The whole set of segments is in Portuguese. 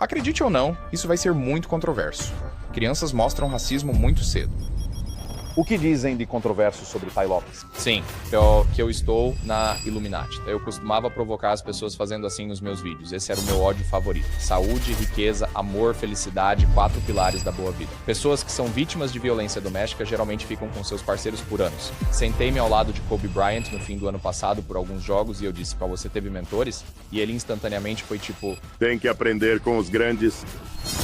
Acredite ou não, isso vai ser muito controverso. Crianças mostram racismo muito cedo. O que dizem de controverso sobre Tai Lopes? Sim, que eu estou na Illuminati. Eu costumava provocar as pessoas fazendo assim nos meus vídeos. Esse era o meu ódio favorito. Saúde, riqueza, amor, felicidade, 4 pilares da boa vida. Pessoas que são vítimas de violência doméstica geralmente ficam com seus parceiros por anos. Sentei-me ao lado de Kobe Bryant no fim do ano passado por alguns jogos e eu disse: "Pra você teve mentores?" E ele instantaneamente foi tipo: "Tem que aprender com os grandes."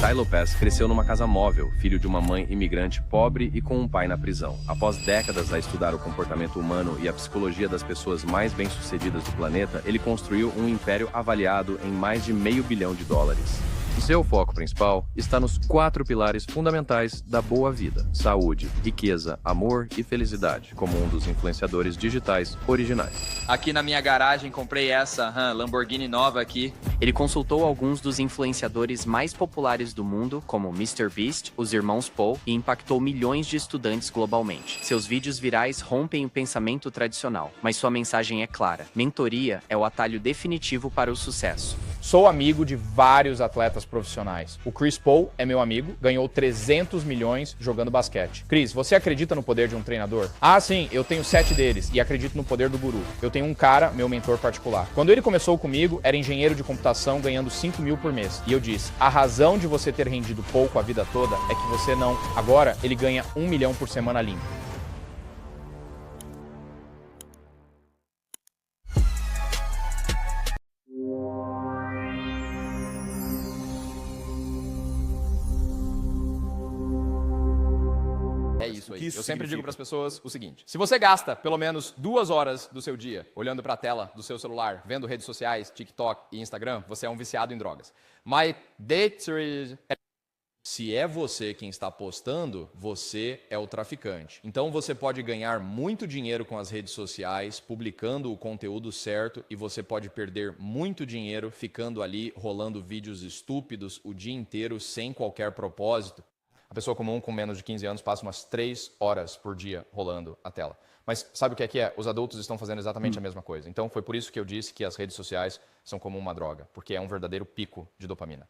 Tai Lopes cresceu numa casa móvel, filho de uma mãe imigrante pobre e com um pai na prisão. Após décadas a estudar o comportamento humano e a psicologia das pessoas mais bem-sucedidas do planeta, ele construiu um império avaliado em mais de $500 bilhão. Seu foco principal está nos 4 pilares fundamentais da boa vida: saúde, riqueza, amor e felicidade, como um dos influenciadores digitais originais. Aqui na minha garagem comprei essa Lamborghini nova aqui. Ele consultou alguns dos influenciadores mais populares do mundo, como MrBeast, os irmãos Paul, e impactou milhões de estudantes globalmente. Seus vídeos virais rompem o pensamento tradicional, mas sua mensagem é clara: mentoria é o atalho definitivo para o sucesso. Sou amigo de vários atletas profissionais. O Chris Paul é meu amigo, ganhou 300 milhões jogando basquete. Chris, você acredita no poder de um treinador? Ah, sim, eu tenho 7 deles e acredito no poder do guru. Eu tenho um cara, meu mentor particular. Quando ele começou comigo, era engenheiro de computação ganhando 5 mil por mês. E eu disse: a razão de você ter rendido pouco a vida toda é que você não... Agora, ele ganha 1 milhão por semana limpo. É isso aí. Eu sempre digo para as pessoas o seguinte: se você gasta pelo menos 2 horas do seu dia olhando para a tela do seu celular, vendo redes sociais, TikTok e Instagram, você é um viciado em drogas. Se é você quem está postando, você é o traficante. Então você pode ganhar muito dinheiro com as redes sociais, publicando o conteúdo certo, e você pode perder muito dinheiro ficando ali rolando vídeos estúpidos o dia inteiro sem qualquer propósito. A pessoa comum com menos de 15 anos passa umas 3 horas por dia rolando a tela. Mas sabe o que é? Os adultos estão fazendo exatamente a mesma coisa. Então foi por isso que eu disse que as redes sociais são como uma droga, porque é um verdadeiro pico de dopamina.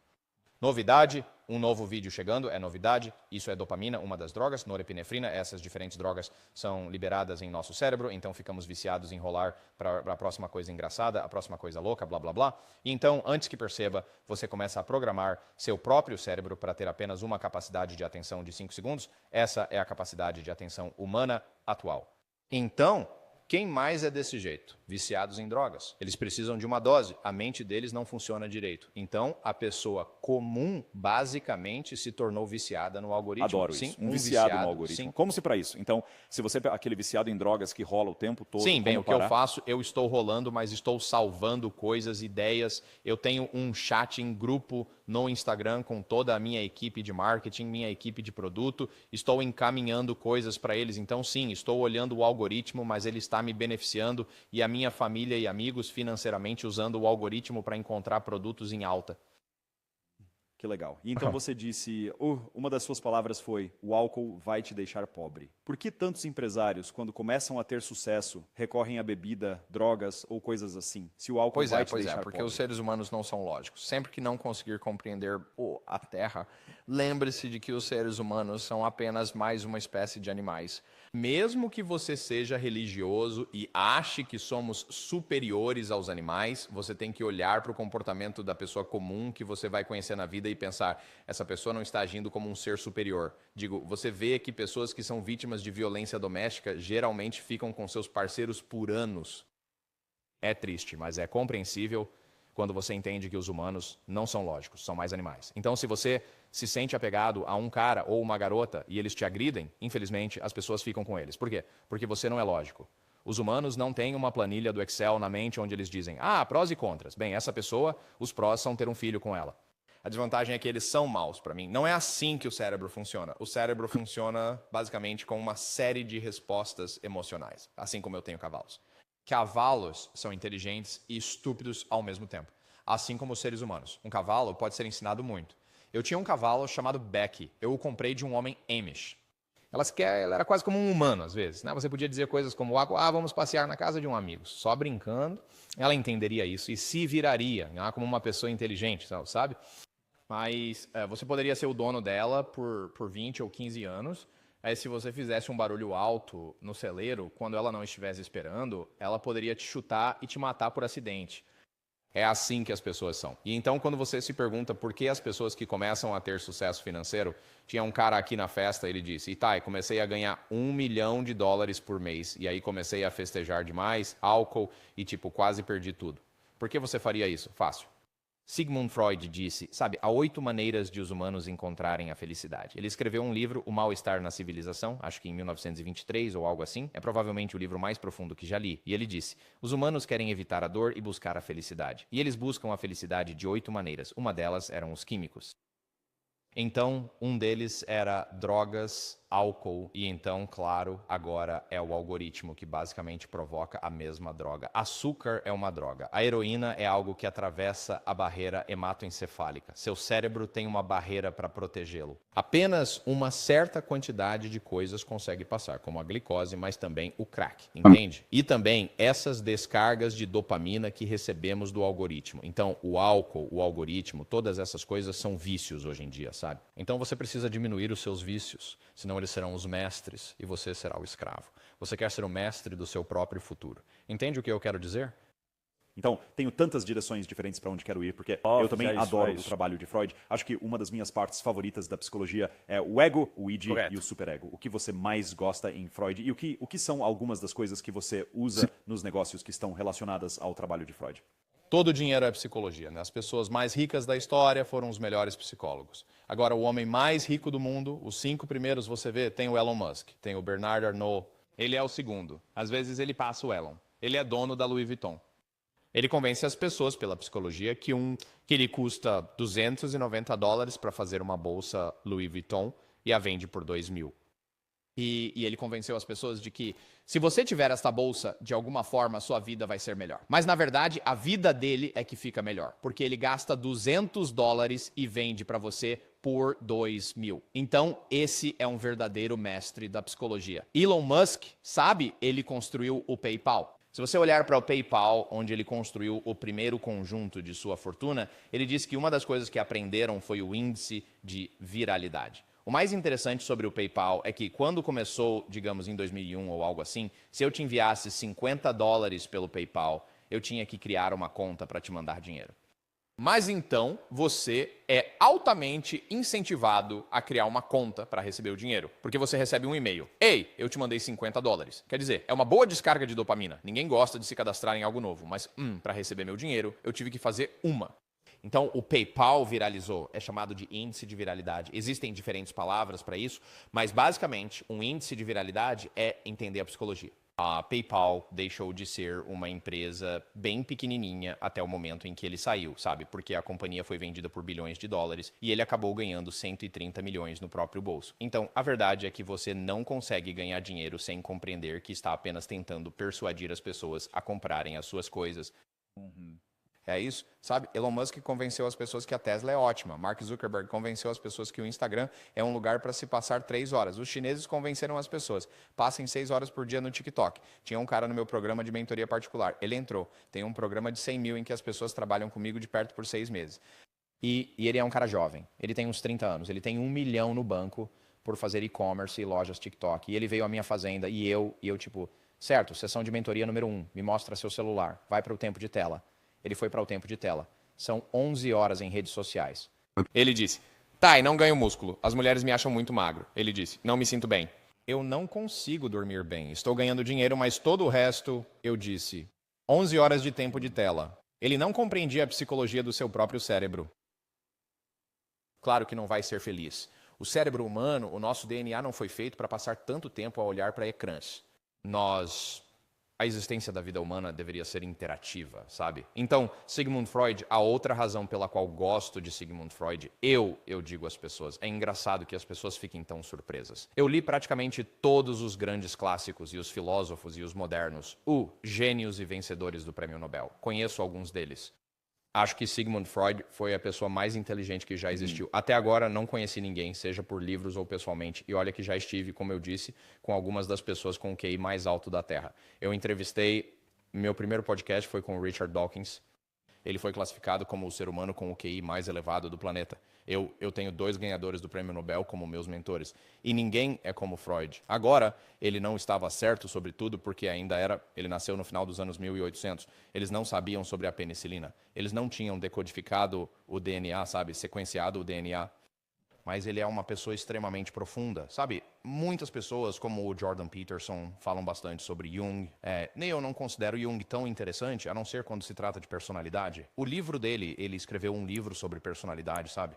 Novidade, um novo vídeo chegando, é novidade, isso é dopamina, uma das drogas, norepinefrina, essas diferentes drogas são liberadas em nosso cérebro, então ficamos viciados em rolar para a próxima coisa engraçada, a próxima coisa louca, blá blá blá. E então, antes que perceba, você começa a programar seu próprio cérebro para ter apenas uma capacidade de atenção de 5 segundos, essa é a capacidade de atenção humana atual. Então, quem mais é desse jeito? Viciados em drogas. Eles precisam de uma dose, a mente deles não funciona direito. Então, a pessoa comum, basicamente, se tornou viciada no algoritmo. Adoro sim, isso. Um viciado no algoritmo. Sim. Como se para isso? Então, se você é aquele viciado em drogas que rola o tempo todo... Sim, bem, o que parar? eu faço, eu estou rolando, mas estou salvando coisas, ideias. Eu tenho um chat em grupo no Instagram com toda a minha equipe de marketing, minha equipe de produto. Estou encaminhando coisas para eles. Então, sim, estou olhando o algoritmo, mas ele está me beneficiando e a minha família e amigos financeiramente usando o algoritmo para encontrar produtos em alta. Que legal. E então você disse, uma das suas palavras foi: o álcool vai te deixar pobre. Por que tantos empresários, quando começam a ter sucesso, recorrem à bebida, drogas ou coisas assim? Se o álcool vai te deixar pobre. Porque os seres humanos não são lógicos. Sempre que não conseguir compreender a Terra, lembre-se de que os seres humanos são apenas mais uma espécie de animais. Mesmo que você seja religioso e ache que somos superiores aos animais, você tem que olhar para o comportamento da pessoa comum que você vai conhecer na vida e pensar: essa pessoa não está agindo como um ser superior. Digo, você vê que pessoas que são vítimas de violência doméstica geralmente ficam com seus parceiros por anos. É triste, mas é compreensível quando você entende que os humanos não são lógicos, são mais animais. Então, se você se sente apegado a um cara ou uma garota e eles te agridem, infelizmente, as pessoas ficam com eles. Por quê? Porque você não é lógico. Os humanos não têm uma planilha do Excel na mente onde eles dizem: prós e contras. Bem, essa pessoa, os prós são ter um filho com ela. A desvantagem é que eles são maus para mim. Não é assim que o cérebro funciona. O cérebro funciona basicamente com uma série de respostas emocionais, assim como eu tenho cavalos. Cavalos são inteligentes e estúpidos ao mesmo tempo, assim como os seres humanos. Um cavalo pode ser ensinado muito. Eu tinha um cavalo chamado Becky. Eu o comprei de um homem Amish. Ela era quase como um humano, às vezes, né? Você podia dizer coisas como: vamos passear na casa de um amigo. Só brincando, ela entenderia isso e se viraria como uma pessoa inteligente, sabe? Mas você poderia ser o dono dela por 20 ou 15 anos. Aí se você fizesse um barulho alto no celeiro, quando ela não estivesse esperando, ela poderia te chutar e te matar por acidente. É assim que as pessoas são. E então, quando você se pergunta por que as pessoas que começam a ter sucesso financeiro, tinha um cara aqui na festa, ele disse, Itai, comecei a ganhar $1 milhão por mês. E aí comecei a festejar demais, álcool e quase perdi tudo. Por que você faria isso? Fácil. Sigmund Freud disse, há 8 maneiras de os humanos encontrarem a felicidade. Ele escreveu um livro, O Mal-Estar na Civilização, acho que em 1923 ou algo assim. É provavelmente o livro mais profundo que já li. E ele disse, os humanos querem evitar a dor e buscar a felicidade. E eles buscam a felicidade de 8 maneiras. Uma delas eram os químicos. Então, um deles era drogas, álcool, e então, claro, agora é o algoritmo que basicamente provoca a mesma droga. Açúcar é uma droga. A heroína é algo que atravessa a barreira hematoencefálica. Seu cérebro tem uma barreira para protegê-lo. Apenas uma certa quantidade de coisas consegue passar, como a glicose, mas também o crack, entende? E também essas descargas de dopamina que recebemos do algoritmo. Então, o álcool, o algoritmo, todas essas coisas são vícios hoje em dia, sabe? Então você precisa diminuir os seus vícios, senão eles serão os mestres e você será o escravo. Você quer ser o mestre do seu próprio futuro. Entende o que eu quero dizer? Então, tenho tantas direções diferentes para onde quero ir, porque eu também adoro o trabalho de Freud. Acho que uma das minhas partes favoritas da psicologia é o ego, o id e o superego. O que você mais gosta em Freud e o que são algumas das coisas que você usa nos negócios que estão relacionadas ao trabalho de Freud? Todo o dinheiro é psicologia, né? As pessoas mais ricas da história foram os melhores psicólogos. Agora, o homem mais rico do mundo, os 5 primeiros você vê, tem o Elon Musk, tem o Bernard Arnault. Ele é o segundo. Às vezes ele passa o Elon. Ele é dono da Louis Vuitton. Ele convence as pessoas pela psicologia que ele custa $290 para fazer uma bolsa Louis Vuitton e a vende por 2 mil. E ele convenceu as pessoas de que se você tiver esta bolsa, de alguma forma a sua vida vai ser melhor. Mas na verdade, a vida dele é que fica melhor, porque ele gasta $200 e vende para você por 2 mil. Então, esse é um verdadeiro mestre da psicologia. Elon Musk, sabe, ele construiu o PayPal. Se você olhar para o PayPal, onde ele construiu o primeiro conjunto de sua fortuna, ele disse que uma das coisas que aprenderam foi o índice de viralidade. O mais interessante sobre o PayPal é que quando começou, digamos, em 2001 ou algo assim, se eu te enviasse $50 pelo PayPal, eu tinha que criar uma conta para te mandar dinheiro. Mas então, você é altamente incentivado a criar uma conta para receber o dinheiro, porque você recebe um e-mail. Ei, eu te mandei $50. Quer dizer, é uma boa descarga de dopamina. Ninguém gosta de se cadastrar em algo novo, mas para receber meu dinheiro, eu tive que fazer uma. Então, o PayPal viralizou, é chamado de índice de viralidade. Existem diferentes palavras para isso, mas basicamente, um índice de viralidade é entender a psicologia. A PayPal deixou de ser uma empresa bem pequenininha até o momento em que ele saiu, sabe? Porque a companhia foi vendida por bilhões de dólares e ele acabou ganhando 130 milhões no próprio bolso. Então, a verdade é que você não consegue ganhar dinheiro sem compreender que está apenas tentando persuadir as pessoas a comprarem as suas coisas. É isso, sabe? Elon Musk convenceu as pessoas que a Tesla é ótima. Mark Zuckerberg convenceu as pessoas que o Instagram é um lugar para se passar 3 horas. Os chineses convenceram as pessoas. Passem 6 horas por dia no TikTok. Tinha um cara no meu programa de mentoria particular. Ele entrou. Tem um programa de 100 mil em que as pessoas trabalham comigo de perto por 6 meses. E ele é um cara jovem. Ele tem uns 30 anos. Ele tem 1 milhão no banco por fazer e-commerce e lojas TikTok. E ele veio à minha fazenda e eu tipo, certo, sessão de mentoria número 1. Me mostra seu celular. Vai para o tempo de tela. Ele foi para o tempo de tela. São 11 horas em redes sociais. Ele disse, Thay, não ganho músculo. As mulheres me acham muito magro. Ele disse, não me sinto bem. Eu não consigo dormir bem. Estou ganhando dinheiro, mas todo o resto, eu disse. 11 horas de tempo de tela. Ele não compreendia a psicologia do seu próprio cérebro. Claro que não vai ser feliz. O cérebro humano, o nosso DNA não foi feito para passar tanto tempo a olhar para ecrãs. A existência da vida humana deveria ser interativa, sabe? Então, Sigmund Freud, a outra razão pela qual gosto de Sigmund Freud, eu digo às pessoas, é engraçado que as pessoas fiquem tão surpresas. Eu li praticamente todos os grandes clássicos e os filósofos e os modernos, gênios e vencedores do Prêmio Nobel. Conheço alguns deles. Acho que Sigmund Freud foi a pessoa mais inteligente que já existiu. Até agora não conheci ninguém, seja por livros ou pessoalmente. E olha que já estive, como eu disse, com algumas das pessoas com o QI mais alto da Terra. Eu entrevistei, meu primeiro podcast foi com o Richard Dawkins. Ele foi classificado como o ser humano com o QI mais elevado do planeta. Eu tenho 2 ganhadores do Prêmio Nobel como meus mentores. E ninguém é como Freud. Agora, ele não estava certo sobre tudo, porque ele nasceu no final dos anos 1800. Eles não sabiam sobre a penicilina. Eles não tinham decodificado o DNA, sabe? Sequenciado o DNA. Mas ele é uma pessoa extremamente profunda, sabe? Muitas pessoas, como o Jordan Peterson, falam bastante sobre Jung. Nem eu não considero Jung tão interessante, a não ser quando se trata de personalidade. O livro dele, ele escreveu um livro sobre personalidade, sabe?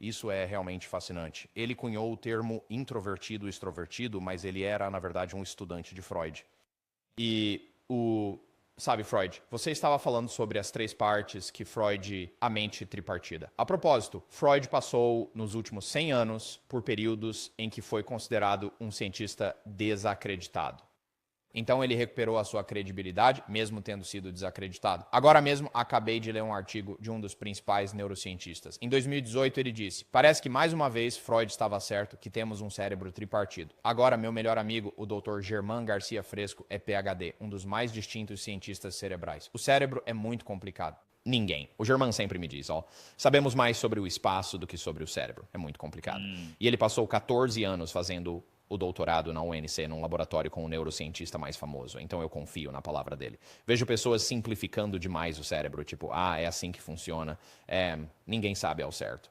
Isso é realmente fascinante. Ele cunhou o termo introvertido e extrovertido, mas ele era, na verdade, um estudante de Freud. Sabe, Freud, você estava falando sobre as 3 partes que Freud, a mente tripartida. A propósito, Freud passou nos últimos 100 anos por períodos em que foi considerado um cientista desacreditado. Então ele recuperou a sua credibilidade, mesmo tendo sido desacreditado. Agora mesmo, acabei de ler um artigo de um dos principais neurocientistas. Em 2018 ele disse, parece que mais uma vez Freud estava certo que temos um cérebro tripartido. Agora meu melhor amigo, o Dr. Germán Garcia Fresco, é PhD, um dos mais distintos cientistas cerebrais. O cérebro é muito complicado. Ninguém. O Germán sempre me diz, sabemos mais sobre o espaço do que sobre o cérebro. É muito complicado. E ele passou 14 anos fazendo o doutorado na UNC, num laboratório com o neurocientista mais famoso. Então eu confio na palavra dele. Vejo pessoas simplificando demais o cérebro, tipo, é assim que funciona. Ninguém sabe ao certo.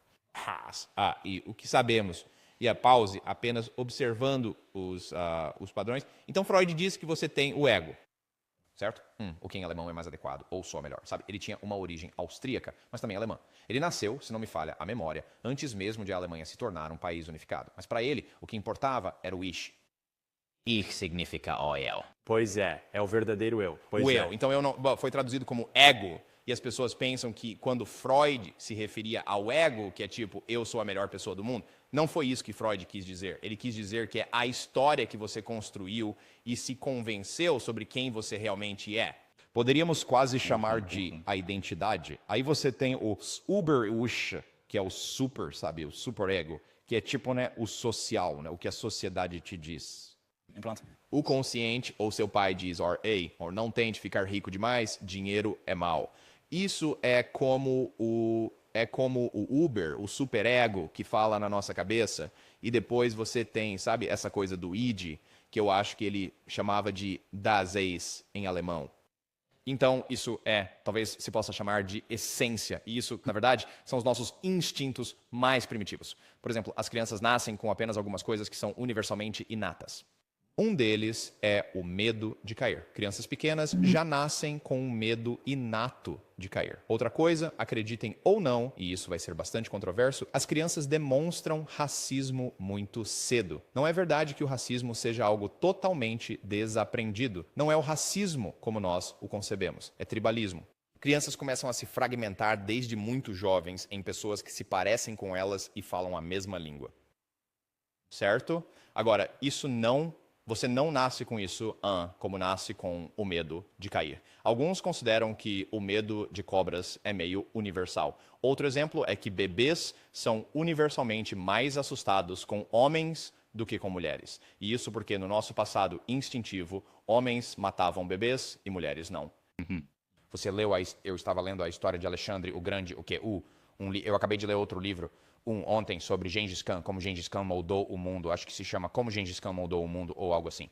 E o que sabemos? E a pause, apenas observando os padrões. Então Freud diz que você tem o ego. Certo? O que em alemão é mais adequado, ou só melhor, sabe? Ele tinha uma origem austríaca, mas também alemã. Ele nasceu, se não me falha a memória, antes mesmo de a Alemanha se tornar um país unificado. Mas para ele, o que importava era o Ich. Ich significa o eu. Pois é o verdadeiro eu. Eu. Então foi traduzido como ego. E as pessoas pensam que quando Freud se referia ao ego, que é tipo, eu sou a melhor pessoa do mundo, não foi isso que Freud quis dizer. Ele quis dizer que é a história que você construiu e se convenceu sobre quem você realmente é. Poderíamos quase chamar de a identidade. Aí você tem o Uber-Ich, que é o super, sabe? O super-ego, que é tipo, né, o social, né, o que a sociedade te diz. O consciente, ou seu pai diz, não tente ficar rico demais, dinheiro é mal. Isso é como o Uber, o superego que fala na nossa cabeça, e depois você tem, sabe, essa coisa do id, que eu acho que ele chamava de das Ich em alemão. Então, isso talvez se possa chamar de essência. E isso, na verdade, são os nossos instintos mais primitivos. Por exemplo, as crianças nascem com apenas algumas coisas que são universalmente inatas. Um deles é o medo de cair. Crianças pequenas já nascem com um medo inato de cair. Outra coisa, acreditem ou não, e isso vai ser bastante controverso, as crianças demonstram racismo muito cedo. Não é verdade que o racismo seja algo totalmente desaprendido. Não é o racismo como nós o concebemos, é tribalismo. Crianças começam a se fragmentar desde muito jovens em pessoas que se parecem com elas e falam a mesma língua. Certo? Agora, você não nasce com isso, como nasce com o medo de cair. Alguns consideram que o medo de cobras é meio universal. Outro exemplo é que bebês são universalmente mais assustados com homens do que com mulheres. E isso porque no nosso passado instintivo, homens matavam bebês e mulheres não. Você leu, eu estava lendo a história de Alexandre o Grande, eu acabei de ler outro livro, ontem sobre Gengis Khan, como Gengis Khan moldou o mundo. Acho que se chama Como Gengis Khan Moldou o Mundo ou algo assim.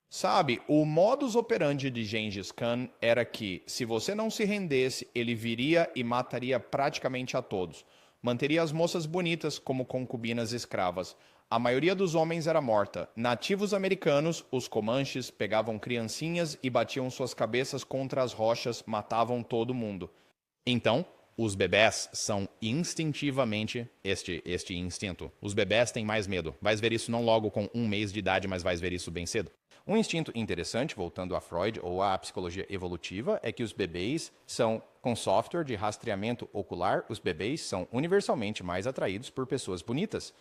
Sabe, o modus operandi de Gengis Khan era que, se você não se rendesse, ele viria e mataria praticamente a todos. Manteria as moças bonitas como concubinas escravas. A maioria dos homens era morta. Nativos americanos, os comanches, pegavam criancinhas e batiam suas cabeças contra as rochas, matavam todo mundo. Então, os bebés são instintivamente este instinto. Os bebés têm mais medo. Vais ver isso não logo com 1 mês de idade, mas vais ver isso bem cedo. Um instinto interessante, voltando a Freud ou à psicologia evolutiva, é que os bebês são, com software de rastreamento ocular, os bebês são universalmente mais atraídos por pessoas bonitas.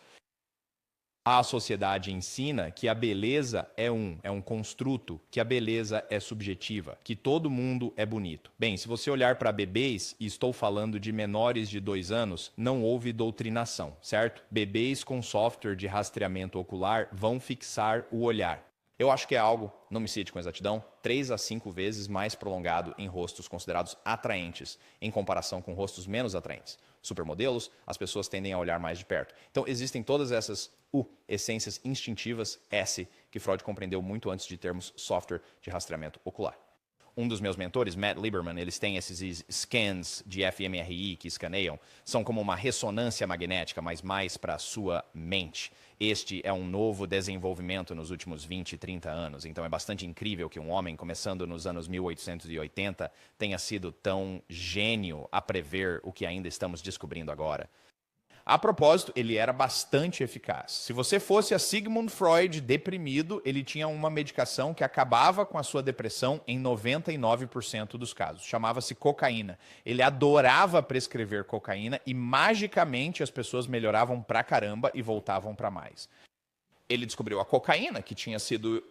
A sociedade ensina que a beleza é um construto, que a beleza é subjetiva, que todo mundo é bonito. Bem, se você olhar para bebês, e estou falando de menores de 2 anos, não houve doutrinação, certo? Bebês com software de rastreamento ocular vão fixar o olhar. Eu acho que é algo, não me cite com exatidão, 3 a 5 vezes mais prolongado em rostos considerados atraentes, em comparação com rostos menos atraentes. Supermodelos, as pessoas tendem a olhar mais de perto. Então, existem todas essas essências instintivas, que Freud compreendeu muito antes de termos software de rastreamento ocular. Um dos meus mentores, Matt Lieberman, eles têm esses scans de fMRI que escaneiam. São como uma ressonância magnética, mas mais para a sua mente. Este é um novo desenvolvimento nos últimos 20, 30 anos. Então é bastante incrível que um homem, começando nos anos 1880, tenha sido tão gênio a prever o que ainda estamos descobrindo agora. A propósito, ele era bastante eficaz. Se você fosse a Sigmund Freud deprimido, ele tinha uma medicação que acabava com a sua depressão em 99% dos casos. Chamava-se cocaína. Ele adorava prescrever cocaína e magicamente as pessoas melhoravam pra caramba e voltavam pra mais. Ele descobriu a cocaína, que tinha sido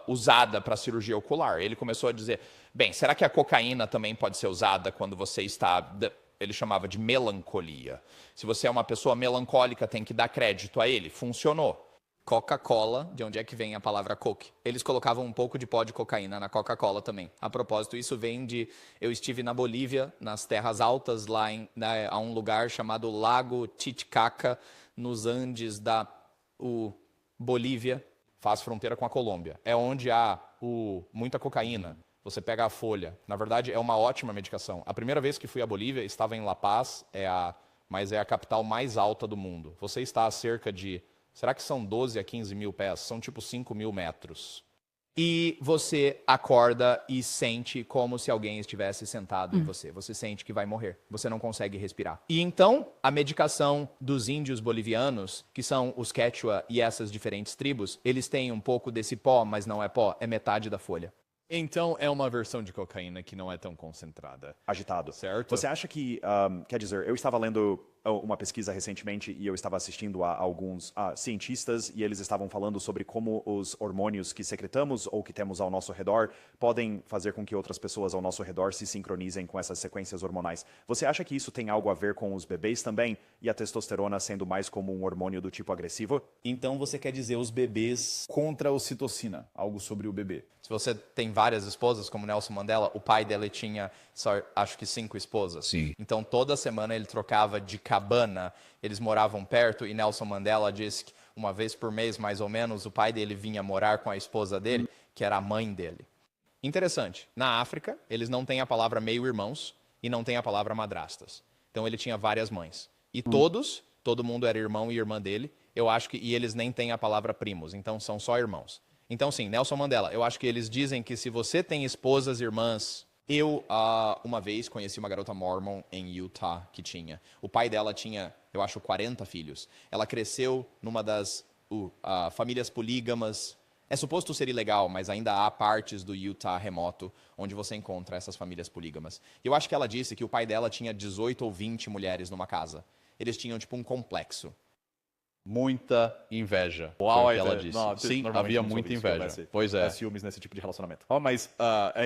usada para cirurgia ocular. Ele começou a dizer, bem, será que a cocaína também pode ser usada quando você está... Ele chamava de melancolia. Se você é uma pessoa melancólica, tem que dar crédito a ele. Funcionou. Coca-Cola, de onde é que vem a palavra Coke? Eles colocavam um pouco de pó de cocaína na Coca-Cola também. A propósito, isso vem de... Eu estive na Bolívia, nas terras altas, lá a um lugar chamado Lago Titicaca, nos Andes da Bolívia. Faz fronteira com a Colômbia. É onde há muita cocaína. Você pega a folha. Na verdade, é uma ótima medicação. A primeira vez que fui à Bolívia, estava em La Paz, mas é a capital mais alta do mundo. Você está a cerca de... Será que são 12 a 15 mil pés? São tipo 5 mil metros. E você acorda e sente como se alguém estivesse sentado em você. Você sente que vai morrer. Você não consegue respirar. E então, a medicação dos índios bolivianos, que são os Quechua e essas diferentes tribos, eles têm um pouco desse pó, mas não é pó, é metade da folha. Então, é uma versão de cocaína que não é tão concentrada. Agitado. Certo? Você acha que, quer dizer, eu estava lendo uma pesquisa recentemente e eu estava assistindo a alguns cientistas e eles estavam falando sobre como os hormônios que secretamos ou que temos ao nosso redor podem fazer com que outras pessoas ao nosso redor se sincronizem com essas sequências hormonais. Você acha que isso tem algo a ver com os bebês também e a testosterona sendo mais como um hormônio do tipo agressivo? Então você quer dizer os bebês contra a ocitocina, algo sobre o bebê. Se você tem várias esposas, como Nelson Mandela, o pai dele tinha, acho que 5 esposas. Sim. Então, toda semana ele trocava de cabana. Eles moravam perto e Nelson Mandela disse que uma vez por mês, mais ou menos, o pai dele vinha morar com a esposa dele, que era a mãe dele. Interessante. Na África, eles não têm a palavra meio-irmãos e não têm a palavra madrastas. Então, ele tinha várias mães. E todo mundo era irmão e irmã dele. Eu acho que, e eles nem têm a palavra primos, então são só irmãos. Então, sim, Nelson Mandela, eu acho que eles dizem que se você tem esposas, irmãs... Eu, uma vez, conheci uma garota mormon em Utah que tinha... O pai dela tinha, eu acho, 40 filhos. Ela cresceu numa das famílias polígamas. É suposto ser ilegal, mas ainda há partes do Utah remoto onde você encontra essas famílias polígamas. Eu acho que ela disse que o pai dela tinha 18 ou 20 mulheres numa casa. Eles tinham, tipo, um complexo. Muita inveja. Uau, foi o que ela disse. Sim, havia muita inveja. Pois é. Ciúmes nesse tipo de relacionamento. Mas,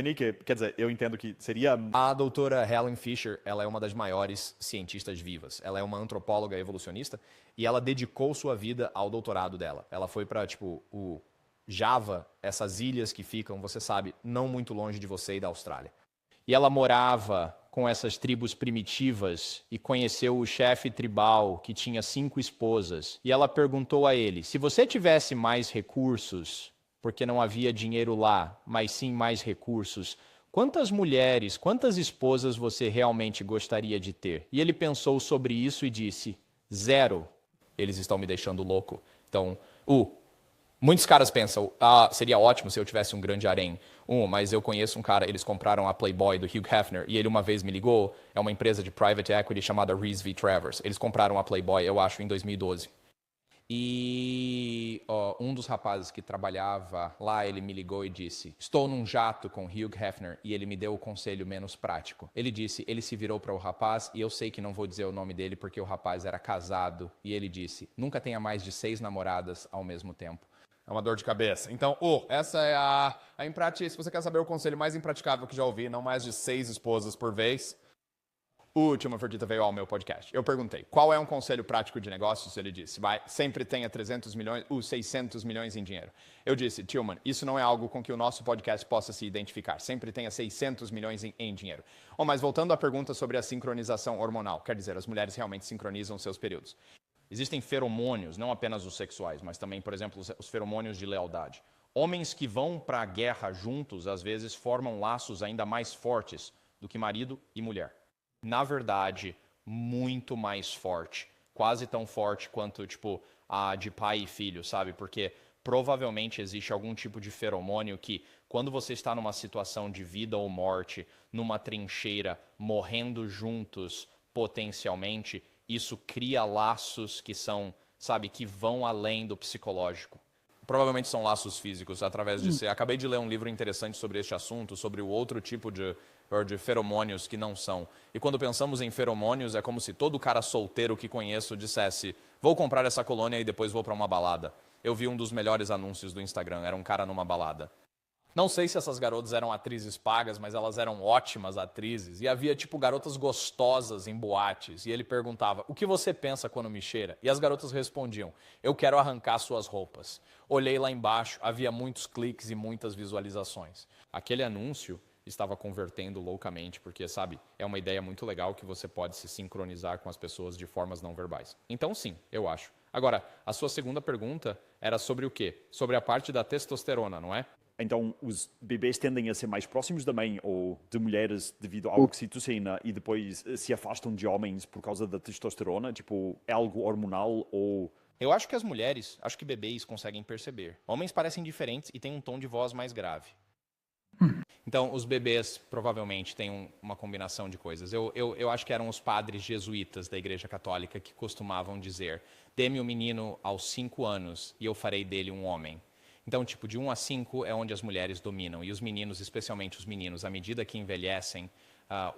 Nick, quer dizer, eu entendo que seria... A doutora Helen Fisher, ela é uma das maiores cientistas vivas. Ela é uma antropóloga evolucionista e ela dedicou sua vida ao doutorado dela. Ela foi para, tipo, o Java, essas ilhas que ficam, você sabe, não muito longe de você e da Austrália. E ela morava com essas tribos primitivas e conheceu o chefe tribal que tinha 5 esposas. E ela perguntou a ele, se você tivesse mais recursos, porque não havia dinheiro lá, mas sim mais recursos, quantas mulheres, quantas esposas você realmente gostaria de ter? E ele pensou sobre isso e disse, 0. Eles estão me deixando louco. Então, muitos caras pensam, seria ótimo se eu tivesse um grande harém. Mas eu conheço um cara, eles compraram a Playboy do Hugh Hefner, e ele uma vez me ligou, é uma empresa de private equity chamada Reese V. Travers. Eles compraram a Playboy, eu acho, em 2012. E um dos rapazes que trabalhava lá, ele me ligou e disse, estou num jato com Hugh Hefner, e ele me deu o conselho menos prático. Ele disse, ele se virou para o rapaz, e eu sei que não vou dizer o nome dele porque o rapaz era casado, e ele disse, nunca tenha mais de 6 namoradas ao mesmo tempo. É uma dor de cabeça. Então, essa é a se você quer saber o conselho mais impraticável que já ouvi, não mais de 6 esposas por vez. última Ferdita veio ao meu podcast. Eu perguntei, qual é um conselho prático de negócios? Ele disse, sempre tenha 300 milhões, 600 milhões em dinheiro. Eu disse, Tillman, isso não é algo com que o nosso podcast possa se identificar. Sempre tenha 600 milhões em dinheiro. Mas voltando à pergunta sobre a sincronização hormonal, quer dizer, as mulheres realmente sincronizam seus períodos. Existem feromônios, não apenas os sexuais, mas também, por exemplo, os feromônios de lealdade. Homens que vão para a guerra juntos, às vezes, formam laços ainda mais fortes do que marido e mulher. Na verdade, muito mais forte. Quase tão forte quanto, a de pai e filho, sabe? Porque provavelmente existe algum tipo de feromônio que, quando você está numa situação de vida ou morte, numa trincheira, morrendo juntos, potencialmente, isso cria laços que são, que vão além do psicológico. Provavelmente são laços físicos, através de ser. Acabei de ler um livro interessante sobre este assunto, sobre o outro tipo de feromônios que não são. E quando pensamos em feromônios, é como se todo cara solteiro que conheço dissesse, vou comprar essa colônia e depois vou para uma balada. Eu vi um dos melhores anúncios do Instagram, era um cara numa balada. Não sei se essas garotas eram atrizes pagas, mas elas eram ótimas atrizes. E havia, garotas gostosas em boates. E ele perguntava, o que você pensa quando me cheira? E as garotas respondiam, eu quero arrancar suas roupas. Olhei lá embaixo, havia muitos cliques e muitas visualizações. Aquele anúncio estava convertendo loucamente, porque, é uma ideia muito legal que você pode se sincronizar com as pessoas de formas não verbais. Então, sim, eu acho. Agora, a sua segunda pergunta era sobre o quê? Sobre a parte da testosterona, não é? Então, os bebês tendem a ser mais próximos da mãe ou de mulheres devido à oxitocina e depois se afastam de homens por causa da testosterona? É algo hormonal ou... Eu acho que as mulheres, acho que bebês conseguem perceber. Homens parecem diferentes e têm um tom de voz mais grave. Então, os bebês provavelmente têm uma combinação de coisas. Eu acho que eram os padres jesuítas da Igreja Católica que costumavam dizer, dê-me o menino aos 5 anos e eu farei dele um homem. Então, de 1 a 5 é onde as mulheres dominam. E os meninos, especialmente os meninos, à medida que envelhecem,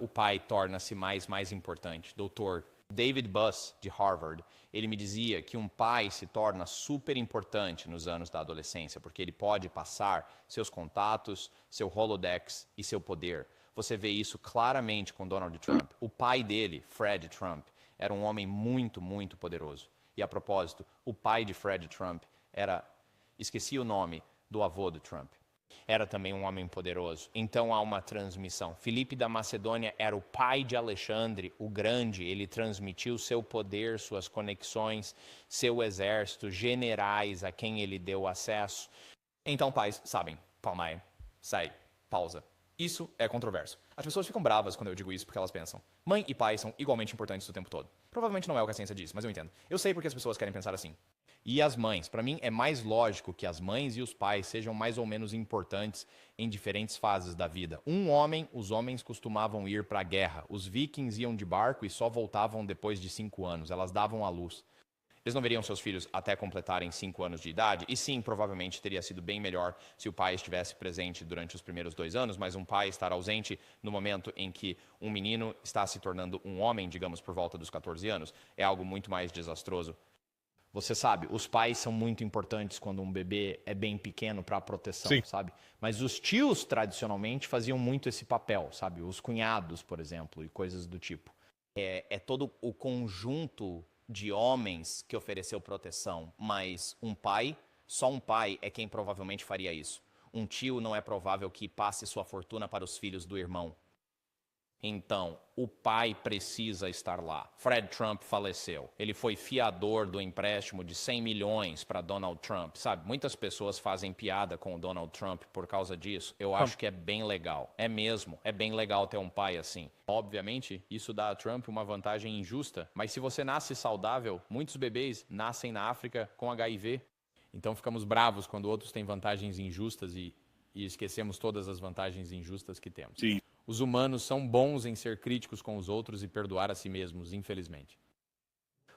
o pai torna-se mais importante. Doutor David Buss, de Harvard, ele me dizia que um pai se torna super importante nos anos da adolescência, porque ele pode passar seus contatos, seu Rolodex e seu poder. Você vê isso claramente com Donald Trump. O pai dele, Fred Trump, era um homem muito poderoso. E, a propósito, o pai de Fred Trump era... Esqueci o nome do avô do Trump. Era também um homem poderoso. Então há uma transmissão. Filipe da Macedônia era o pai de Alexandre, o Grande. Ele transmitiu seu poder, suas conexões, seu exército, generais a quem ele deu acesso. Então, pais, sabem, Palmaia, sai, pausa. Isso é controverso. As pessoas ficam bravas quando eu digo isso porque elas pensam, mãe e pai são igualmente importantes o tempo todo. Provavelmente não é o que a ciência diz, mas eu entendo. Eu sei porque as pessoas querem pensar assim. E as mães? Para mim, é mais lógico que as mães e os pais sejam mais ou menos importantes em diferentes fases da vida. Os homens costumavam ir para a guerra. Os vikings iam de barco e só voltavam depois de 5 anos. Elas davam à luz. Eles não veriam seus filhos até completarem 5 anos de idade. E sim, provavelmente teria sido bem melhor se o pai estivesse presente durante os primeiros 2 anos, mas um pai estar ausente no momento em que um menino está se tornando um homem, digamos, por volta dos 14 anos, é algo muito mais desastroso. Você sabe, os pais são muito importantes quando um bebê é bem pequeno para a proteção, Sim. sabe? Mas os tios, tradicionalmente, faziam muito esse papel, sabe? Os cunhados, por exemplo, e coisas do tipo. É todo o conjunto de homens que ofereceu proteção, mas só um pai é quem provavelmente faria isso. Um tio não é provável que passe sua fortuna para os filhos do irmão. Então, o pai precisa estar lá. Fred Trump faleceu. Ele foi fiador do empréstimo de 100 milhões para Donald Trump, sabe? Muitas pessoas fazem piada com o Donald Trump por causa disso. Eu acho que é bem legal. É mesmo. É bem legal ter um pai assim. Obviamente, isso dá a Trump uma vantagem injusta, mas se você nasce saudável, muitos bebês nascem na África com HIV. Então, ficamos bravos quando outros têm vantagens injustas e esquecemos todas as vantagens injustas que temos. Sim. Os humanos são bons em ser críticos com os outros e perdoar a si mesmos, infelizmente.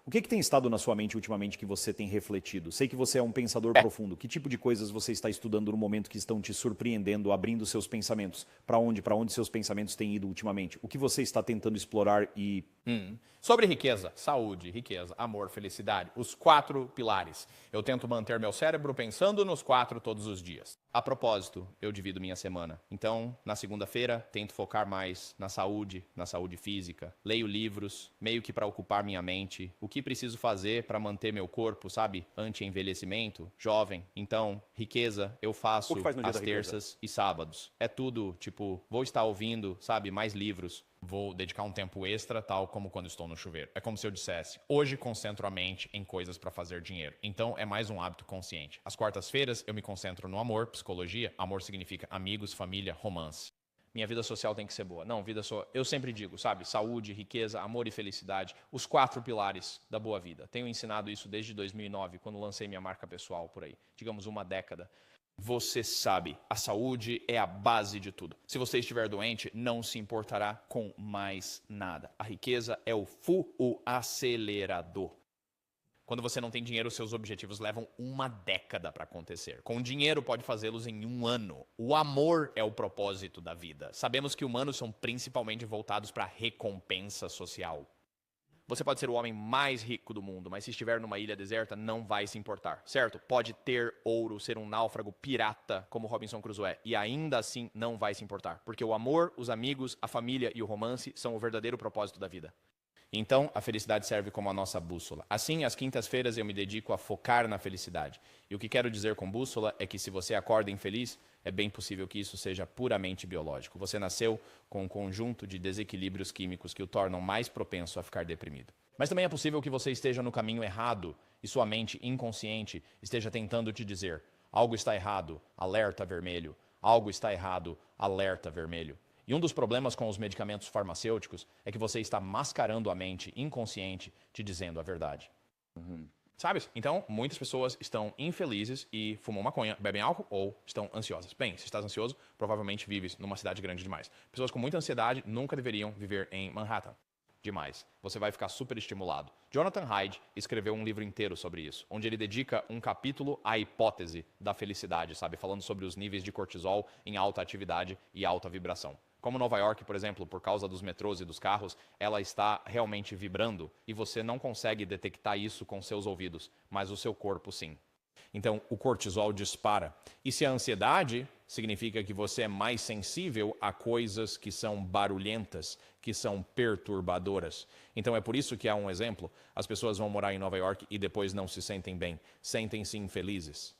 O que tem estado na sua mente ultimamente que você tem refletido? Sei que você é um pensador profundo. Que tipo de coisas você está estudando no momento que estão te surpreendendo, abrindo seus pensamentos? Para onde seus pensamentos têm ido ultimamente? O que você está tentando explorar e... Sobre riqueza, saúde, riqueza, amor, felicidade, os 4 pilares. Eu tento manter meu cérebro pensando nos 4 todos os dias. A propósito, eu divido minha semana. Então, na segunda-feira, tento focar mais na saúde física. Leio livros, meio que para ocupar minha mente. O que preciso fazer para manter meu corpo, sabe? Anti-envelhecimento, jovem. Então, riqueza, eu faço O que faz no dia às da riqueza? terças e sábados. É tudo, tipo, vou estar ouvindo, sabe? Mais livros. Vou dedicar um tempo extra, tal como quando estou no chuveiro. É como se eu dissesse, hoje concentro a mente em coisas para fazer dinheiro. Então, é mais um hábito consciente. Às quartas-feiras, eu me concentro no amor, psicologia. Amor significa amigos, família, romance. Minha vida social tem que ser boa. Não, eu sempre digo, sabe? Saúde, riqueza, amor e felicidade. Os 4 pilares da boa vida. Tenho ensinado isso desde 2009, quando lancei minha marca pessoal por aí. Digamos, uma década. Você sabe, a saúde é a base de tudo. Se você estiver doente, não se importará com mais nada. A riqueza é o acelerador. Quando você não tem dinheiro, seus objetivos levam uma década para acontecer. Com dinheiro, pode fazê-los em um ano. O amor é o propósito da vida. Sabemos que humanos são principalmente voltados para a recompensa social. Você pode ser o homem mais rico do mundo, mas se estiver numa ilha deserta, não vai se importar, certo? Pode ter ouro, ser um náufrago pirata como Robinson Crusoe, e ainda assim não vai se importar, porque o amor, os amigos, a família e o romance são o verdadeiro propósito da vida. Então, a felicidade serve como a nossa bússola. Assim, às quintas-feiras eu me dedico a focar na felicidade. E o que quero dizer com bússola é que se você acorda infeliz, é bem possível que isso seja puramente biológico. Você nasceu com um conjunto de desequilíbrios químicos que o tornam mais propenso a ficar deprimido. Mas também é possível que você esteja no caminho errado e sua mente inconsciente esteja tentando te dizer: algo está errado, alerta vermelho. Algo está errado, alerta vermelho. E um dos problemas com os medicamentos farmacêuticos é que você está mascarando a mente inconsciente te dizendo a verdade. Sabe? Então, muitas pessoas estão infelizes e fumam maconha, bebem álcool ou estão ansiosas. Bem, se estás ansioso, provavelmente vives numa cidade grande demais. Pessoas com muita ansiedade nunca deveriam viver em Manhattan. Demais. Você vai ficar super estimulado. Jonathan Haidt escreveu um livro inteiro sobre isso, onde ele dedica um capítulo à hipótese da felicidade, sabe? Falando sobre os níveis de cortisol em alta atividade e alta vibração. Como Nova York, por exemplo, por causa dos metrôs e dos carros, ela está realmente vibrando e você não consegue detectar isso com seus ouvidos, mas o seu corpo sim. Então, o cortisol dispara. E se a ansiedade significa que você é mais sensível a coisas que são barulhentas, que são perturbadoras. Então, é por isso que há um exemplo. As pessoas vão morar em Nova York e depois não se sentem bem. Sentem-se infelizes.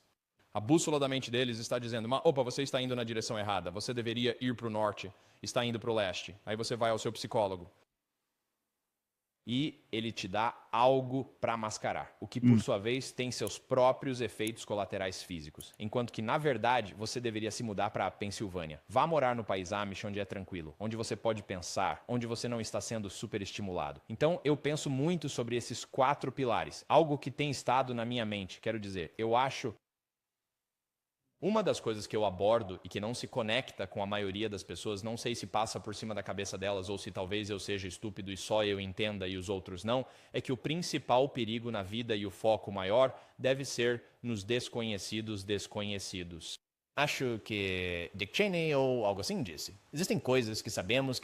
A bússola da mente deles está dizendo: opa, você está indo na direção errada, você deveria ir para o norte, está indo para o leste. Aí você vai ao seu psicólogo. E ele te dá algo para mascarar, o que, por sua vez, tem seus próprios efeitos colaterais físicos. Enquanto que, na verdade, você deveria se mudar para a Pensilvânia. Vá morar no país Amish, onde é tranquilo, onde você pode pensar, onde você não está sendo superestimulado. Então, eu penso muito sobre esses 4 pilares, algo que tem estado na minha mente. Quero dizer, eu acho... Uma das coisas que eu abordo e que não se conecta com a maioria das pessoas, não sei se passa por cima da cabeça delas ou se talvez eu seja estúpido e só eu entenda e os outros não, é que o principal perigo na vida e o foco maior deve ser nos desconhecidos desconhecidos. Acho que Dick Cheney ou algo assim disse: existem coisas que sabemos,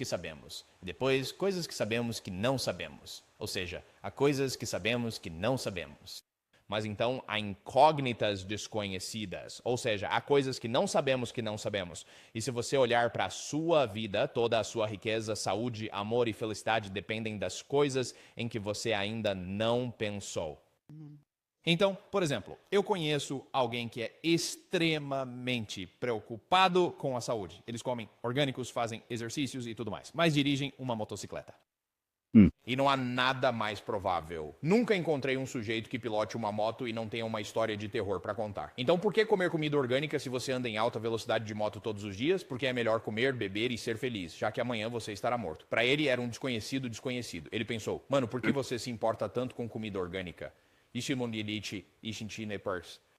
e depois coisas que sabemos que não sabemos. Ou seja, há coisas que sabemos que não sabemos. Mas então há incógnitas desconhecidas, ou seja, há coisas que não sabemos. E se você olhar para a sua vida, toda a sua riqueza, saúde, amor e felicidade dependem das coisas em que você ainda não pensou. Então, por exemplo, eu conheço alguém que é extremamente preocupado com a saúde. Eles comem orgânicos, fazem exercícios e tudo mais, mas dirigem uma motocicleta. E não há nada mais provável. Nunca encontrei um sujeito que pilote uma moto e não tenha uma história de terror para contar. Então, por que comer comida orgânica se você anda em alta velocidade de moto todos os dias? Porque é melhor comer, beber e ser feliz, já que amanhã você estará morto. Para ele, era um desconhecido. Ele pensou: mano, por que você se importa tanto com comida orgânica?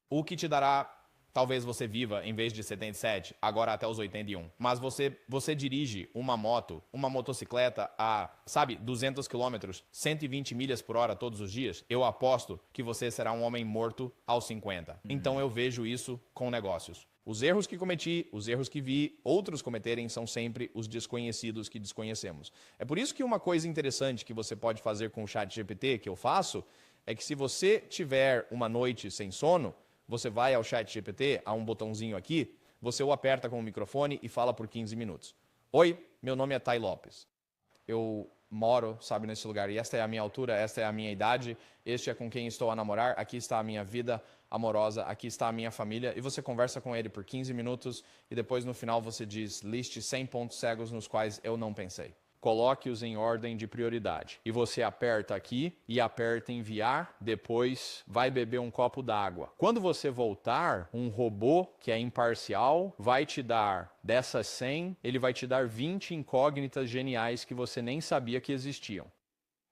O que te dará... Talvez você viva, em vez de 77, agora até os 81. Mas você dirige uma moto, uma motocicleta a, 200 quilômetros, 120 milhas por hora todos os dias. Eu aposto que você será um homem morto aos 50. Então eu vejo isso com negócios. Os erros que cometi, os erros que vi outros cometerem são sempre os desconhecidos que desconhecemos. É por isso que uma coisa interessante que você pode fazer com o ChatGPT, que eu faço, é que se você tiver uma noite sem sono, você vai ao ChatGPT, há um botãozinho aqui, você o aperta com o microfone e fala por 15 minutos. Oi, meu nome é Tai Lopes. Eu moro, sabe, nesse lugar. E esta é a minha altura, esta é a minha idade, este é com quem estou a namorar, aqui está a minha vida amorosa, aqui está a minha família. E você conversa com ele por 15 minutos e depois no final você diz, liste 100 pontos cegos nos quais eu não pensei. Coloque-os em ordem de prioridade. E você aperta aqui e aperta enviar, depois vai beber um copo d'água. Quando você voltar, um robô que é imparcial vai te dar, dessas 100, ele vai te dar 20 incógnitas geniais que você nem sabia que existiam.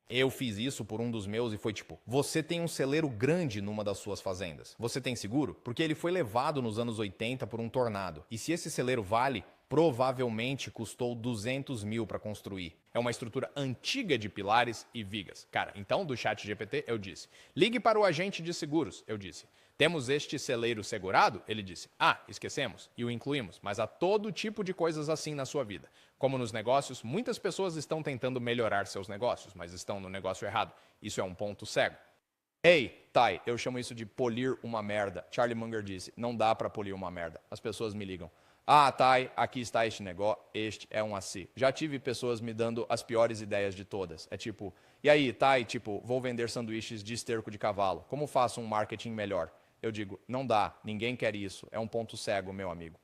Eu fiz isso por um dos meus e foi tipo, você tem um celeiro grande numa das suas fazendas. Você tem seguro? Porque ele foi levado nos anos 80 por um tornado. E se esse celeiro vale, provavelmente custou 200 mil para construir. É uma estrutura antiga de pilares e vigas. Cara, então do chat GPT eu disse, ligue para o agente de seguros, eu disse. Temos este celeiro segurado? Ele disse, esquecemos e o incluímos, mas há todo tipo de coisas assim na sua vida. Como nos negócios, muitas pessoas estão tentando melhorar seus negócios, mas estão no negócio errado. Isso é um ponto cego. Ei, Tai, eu chamo isso de polir uma merda. Charlie Munger disse, não dá para polir uma merda. As pessoas me ligam. Tai, aqui está este negócio, este é um assim. Já tive pessoas me dando as piores ideias de todas. É tipo, e aí, Tai, vou vender sanduíches de esterco de cavalo. Como faço um marketing melhor? Eu digo, não dá, ninguém quer isso. É um ponto cego, meu amigo.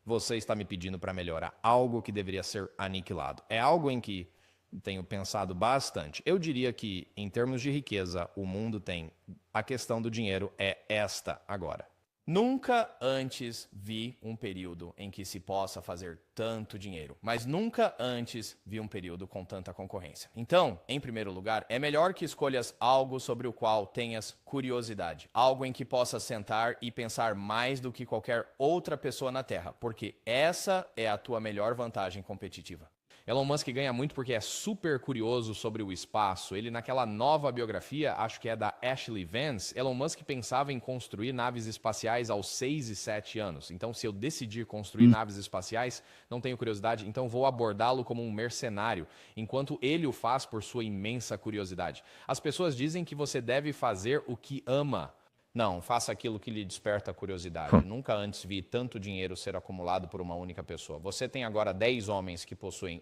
Você está me pedindo para melhorar algo que deveria ser aniquilado. É algo em que tenho pensado bastante. Eu diria que, em termos de riqueza, o mundo tem... A questão do dinheiro é esta agora. Nunca antes vi um período em que se possa fazer tanto dinheiro, mas nunca antes vi um período com tanta concorrência. Então, em primeiro lugar, é melhor que escolhas algo sobre o qual tenhas curiosidade, algo em que possas sentar e pensar mais do que qualquer outra pessoa na Terra, porque essa é a tua melhor vantagem competitiva. Elon Musk ganha muito porque é super curioso sobre o espaço. Ele, naquela nova biografia, acho que é da Ashley Vance, Elon Musk pensava em construir naves espaciais aos 6 e 7 anos. Então, se eu decidir construir naves espaciais, não tenho curiosidade, então vou abordá-lo como um mercenário, enquanto ele o faz por sua imensa curiosidade. As pessoas dizem que você deve fazer o que ama. Não, faça aquilo que lhe desperta curiosidade. Nunca antes vi tanto dinheiro ser acumulado por uma única pessoa. Você tem agora 10 homens que possuem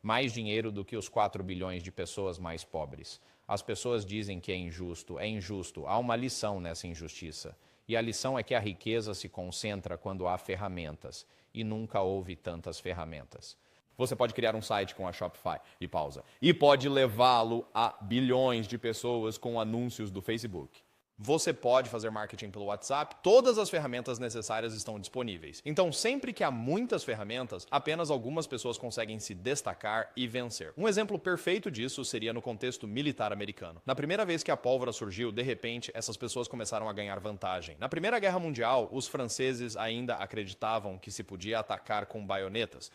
mais dinheiro do que os 4 bilhões de pessoas mais pobres. As pessoas dizem que é injusto. É injusto. Há uma lição nessa injustiça. E a lição é que a riqueza se concentra quando há ferramentas. E nunca houve tantas ferramentas. Você pode criar um site com a Shopify, e pausa. E pode levá-lo a bilhões de pessoas com anúncios do Facebook. Você pode fazer marketing pelo WhatsApp, todas as ferramentas necessárias estão disponíveis. Então, sempre que há muitas ferramentas, apenas algumas pessoas conseguem se destacar e vencer. Um exemplo perfeito disso seria no contexto militar americano. Na primeira vez que a pólvora surgiu, de repente, essas pessoas começaram a ganhar vantagem. Na Primeira Guerra Mundial, os franceses ainda acreditavam que se podia atacar com baionetas.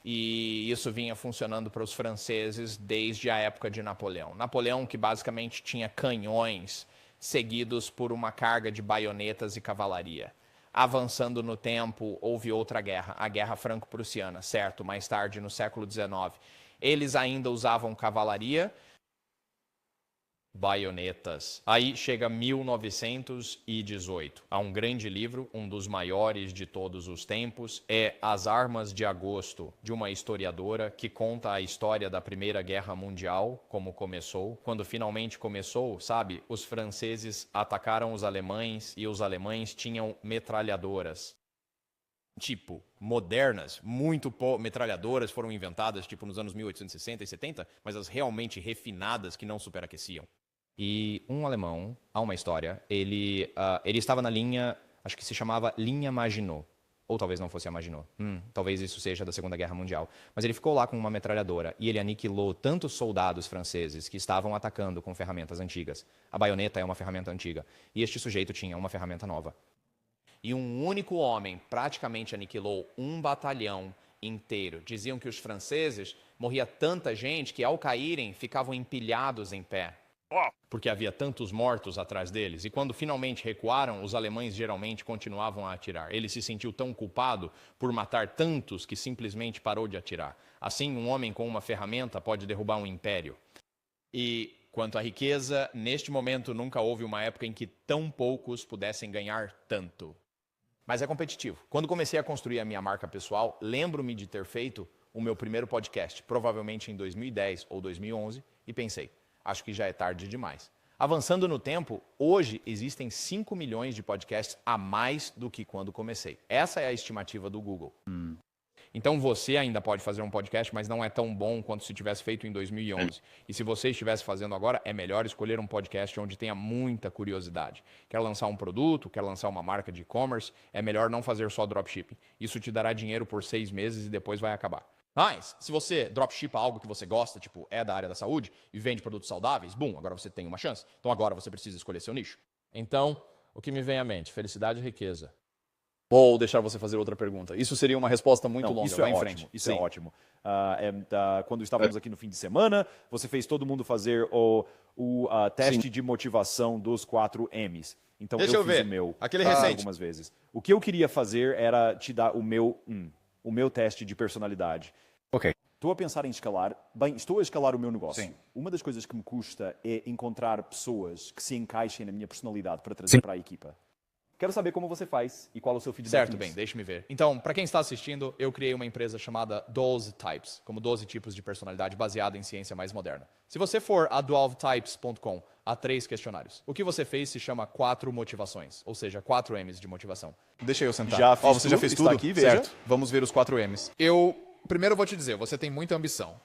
E isso vinha funcionando para os franceses desde a época de Napoleão. Napoleão, que basicamente tinha canhões seguidos por uma carga de baionetas e cavalaria. Avançando no tempo, houve outra guerra, a Guerra Franco-Prussiana, certo? Mais tarde, no século XIX. Eles ainda usavam cavalaria, baionetas. Aí chega 1918. Há um grande livro, um dos maiores de todos os tempos, é As Armas de Agosto, de uma historiadora que conta a história da Primeira Guerra Mundial, como começou. Quando finalmente começou, sabe, os franceses atacaram os alemães e os alemães tinham metralhadoras. Modernas, metralhadoras foram inventadas, nos anos 1860 e 70, mas as realmente refinadas que não superaqueciam. E um alemão, há uma história, ele estava na linha, acho que se chamava linha Maginot. Ou talvez não fosse a Maginot. Talvez isso seja da Segunda Guerra Mundial. Mas ele ficou lá com uma metralhadora e ele aniquilou tantos soldados franceses que estavam atacando com ferramentas antigas. A baioneta é uma ferramenta antiga. E este sujeito tinha uma ferramenta nova. E um único homem praticamente aniquilou um batalhão inteiro. Diziam que os franceses morria tanta gente que ao caírem ficavam empilhados em pé. Porque havia tantos mortos atrás deles. E quando finalmente recuaram, os alemães geralmente continuavam a atirar. Ele se sentiu tão culpado por matar tantos que simplesmente parou de atirar. Assim, um homem com uma ferramenta pode derrubar um império. E quanto à riqueza, neste momento nunca houve uma época em que tão poucos pudessem ganhar tanto. mas é competitivo. Quando comecei a construir a minha marca pessoal, lembro-me de ter feito o meu primeiro podcast, provavelmente em 2010 ou 2011, e pensei, acho que já é tarde demais. Avançando no tempo, hoje existem 5 milhões de podcasts a mais do que quando comecei. Essa é a estimativa do Google. Então você ainda pode fazer um podcast, mas não é tão bom quanto se tivesse feito em 2011. E se você estivesse fazendo agora, é melhor escolher um podcast onde tenha muita curiosidade. Quer lançar um produto, quer lançar uma marca de e-commerce, é melhor não fazer só dropshipping. Isso te dará dinheiro por 6 meses e depois vai acabar. Mas, se você dropshipa algo que você gosta, tipo, é da área da saúde, e vende produtos saudáveis, agora você tem uma chance. Então agora você precisa escolher seu nicho. Então, o que me vem à mente? Felicidade e riqueza. Vou deixar você fazer outra pergunta. Isso seria uma resposta muito longa. Isso Vai é em ótimo. frente. Isso é Sim. ótimo. Quando estávamos aqui no fim de semana, você fez todo mundo fazer o teste de motivação dos 4 M's. Então Deixa eu fiz ver. o meu Aquele recente. algumas vezes. O que eu queria fazer era te dar o meu teste de personalidade. Ok. Estou a pensar em escalar. Bem, estou a escalar o meu negócio. Sim. Uma das coisas que me custa é encontrar pessoas que se encaixem na minha personalidade para trazer para a equipa. Quero saber como você faz e qual é o seu feedback. Certo, nisso. bem, deixe-me ver. Então, para quem está assistindo, eu criei uma empresa chamada 12 Types, como 12 tipos de personalidade baseada em ciência mais moderna. Se você for a 12types.com, há 3 questionários. O que você fez se chama 4 motivações, ou seja, 4 M's de motivação. Deixa eu sentar. Já fiz Você já tudo, fez está tudo? aqui, veja. Certo. Vamos ver os 4 M's. Primeiro vou te dizer, você tem muita ambição.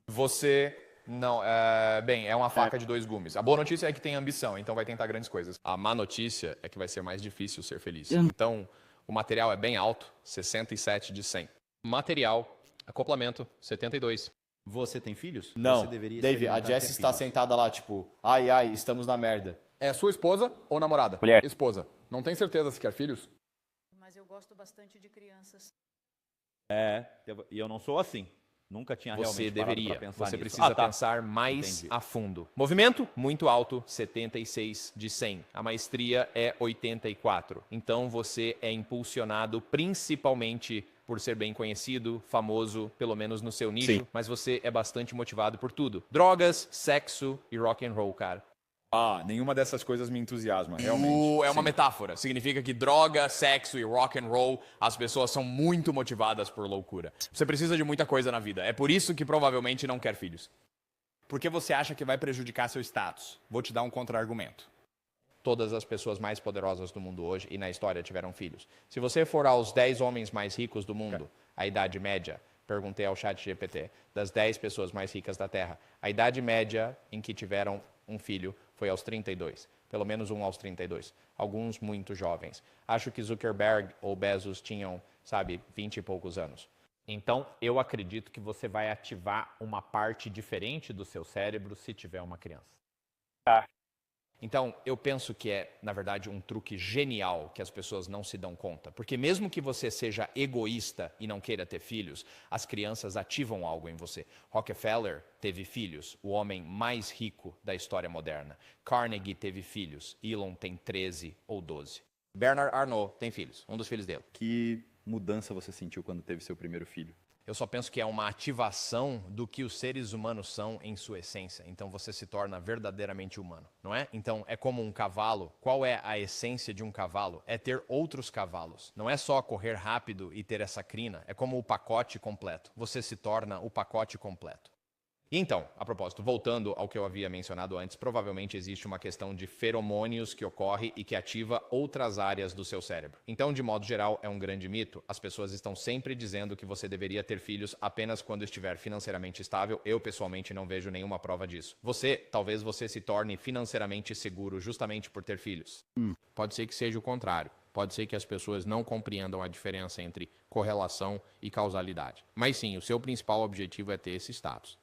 Você não... é uma faca de 2 gumes. A boa notícia é que tem ambição, então vai tentar grandes coisas. A má notícia é que vai ser mais difícil ser feliz. Então, o material é bem alto, 67 de 100. Material, acoplamento, 72. Você tem filhos? Não, Você deveria Dave, a experimentar Jess ter está filhos. sentada lá, tipo, ai, estamos na merda. É sua esposa ou namorada? Mulher. Esposa. Não tem certeza se quer filhos? Mas eu gosto bastante de crianças. E eu não sou assim. Nunca tinha Você realmente parado deveria. pra pensar Você nisso. precisa pensar mais Entendi. a fundo. Movimento, muito alto, 76 de 100. A maestria é 84. Então você é impulsionado principalmente por ser bem conhecido, famoso, pelo menos no seu nicho, Sim. mas você é bastante motivado por tudo. Drogas, sexo e rock and roll, cara. Nenhuma dessas coisas me entusiasma, realmente. É uma metáfora. Significa que droga, sexo e rock and roll, as pessoas são muito motivadas por loucura. Você precisa de muita coisa na vida. É por isso que provavelmente não quer filhos. Porque você acha que vai prejudicar seu status? Vou te dar um contra-argumento. Todas as pessoas mais poderosas do mundo hoje e na história tiveram filhos. Se você for aos 10 homens mais ricos do mundo, a idade média, perguntei ao chat GPT, das 10 pessoas mais ricas da Terra, a idade média em que tiveram um filho foi aos 32. Pelo menos um aos 32. Alguns muito jovens. Acho que Zuckerberg ou Bezos tinham, 20 e poucos anos. Então, eu acredito que você vai ativar uma parte diferente do seu cérebro se tiver uma criança. Então, eu penso que é, na verdade, um truque genial que as pessoas não se dão conta. Porque mesmo que você seja egoísta e não queira ter filhos, as crianças ativam algo em você. Rockefeller teve filhos, o homem mais rico da história moderna. Carnegie teve filhos, Elon tem 13 ou 12. Bernard Arnault tem filhos, um dos filhos dele. Que mudança você sentiu quando teve seu primeiro filho? Eu só penso que é uma ativação do que os seres humanos são em sua essência. Então você se torna verdadeiramente humano, não é? Então é como um cavalo. Qual é a essência de um cavalo? É ter outros cavalos. Não é só correr rápido e ter essa crina. É como o pacote completo. Você se torna o pacote completo. Então, a propósito, voltando ao que eu havia mencionado antes, provavelmente existe uma questão de feromônios que ocorre e que ativa outras áreas do seu cérebro. Então, de modo geral, é um grande mito. As pessoas estão sempre dizendo que você deveria ter filhos apenas quando estiver financeiramente estável. Eu, pessoalmente, não vejo nenhuma prova disso. Talvez você se torne financeiramente seguro justamente por ter filhos. Pode ser que seja o contrário. Pode ser que as pessoas não compreendam a diferença entre correlação e causalidade. Mas sim, o seu principal objetivo é ter esse status.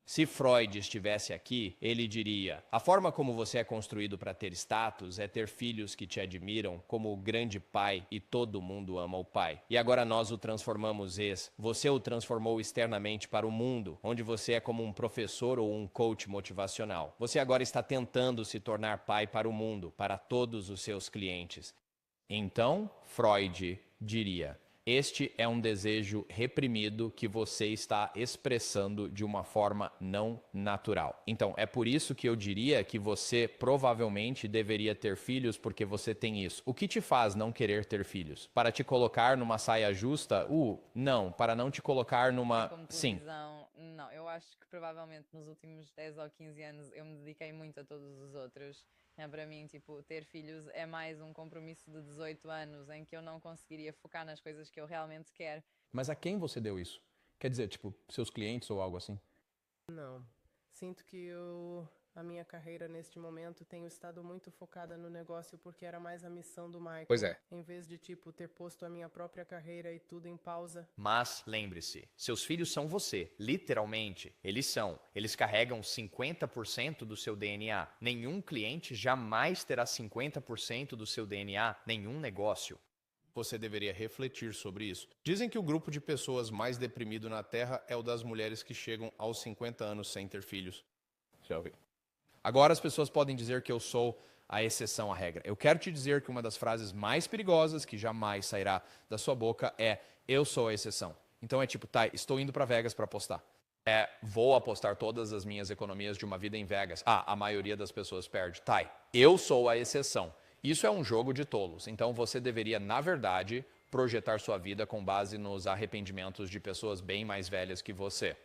Se Freud estivesse aqui, ele diria: a forma como você é construído para ter status é ter filhos que te admiram como o grande pai e todo mundo ama o pai. E agora nós o transformamos você o transformou externamente para o mundo, onde você é como um professor ou um coach motivacional. Você agora está tentando se tornar pai para o mundo, para todos os seus clientes. Então, Freud diria: Este é um desejo reprimido que você está expressando de uma forma não natural. Então, é por isso que eu diria que você provavelmente deveria ter filhos, porque você tem isso. O que te faz não querer ter filhos? Para te colocar numa saia justa? Não. Para não te colocar numa... Sim. Não, eu acho que provavelmente nos últimos 10 ou 15 anos eu me dediquei muito a todos os outros. Para mim, tipo, ter filhos é mais um compromisso de 18 anos em que eu não conseguiria focar nas coisas que eu realmente quero. Mas a quem você deu isso? Quer dizer, tipo, seus clientes ou algo assim? Não. Sinto que a minha carreira neste momento tenho estado muito focada no negócio porque era mais a missão do Michael. Pois é. Em vez de, tipo, ter posto a minha própria carreira e tudo em pausa. Mas lembre-se, seus filhos são você, literalmente. Eles são. Eles carregam 50% do seu DNA. Nenhum cliente jamais terá 50% do seu DNA, nenhum negócio. Você deveria refletir sobre isso. Dizem que o grupo de pessoas mais deprimido na Terra é o das mulheres que chegam aos 50 anos sem ter filhos. Já ouvi. Agora as pessoas podem dizer que eu sou a exceção à regra. Eu quero te dizer que uma das frases mais perigosas que jamais sairá da sua boca é eu sou a exceção. Então é tipo, tá, estou indo para Vegas para apostar. Vou apostar todas as minhas economias de uma vida em Vegas. A maioria das pessoas perde. Tá, eu sou a exceção. Isso é um jogo de tolos. Então você deveria, na verdade, projetar sua vida com base nos arrependimentos de pessoas bem mais velhas que você.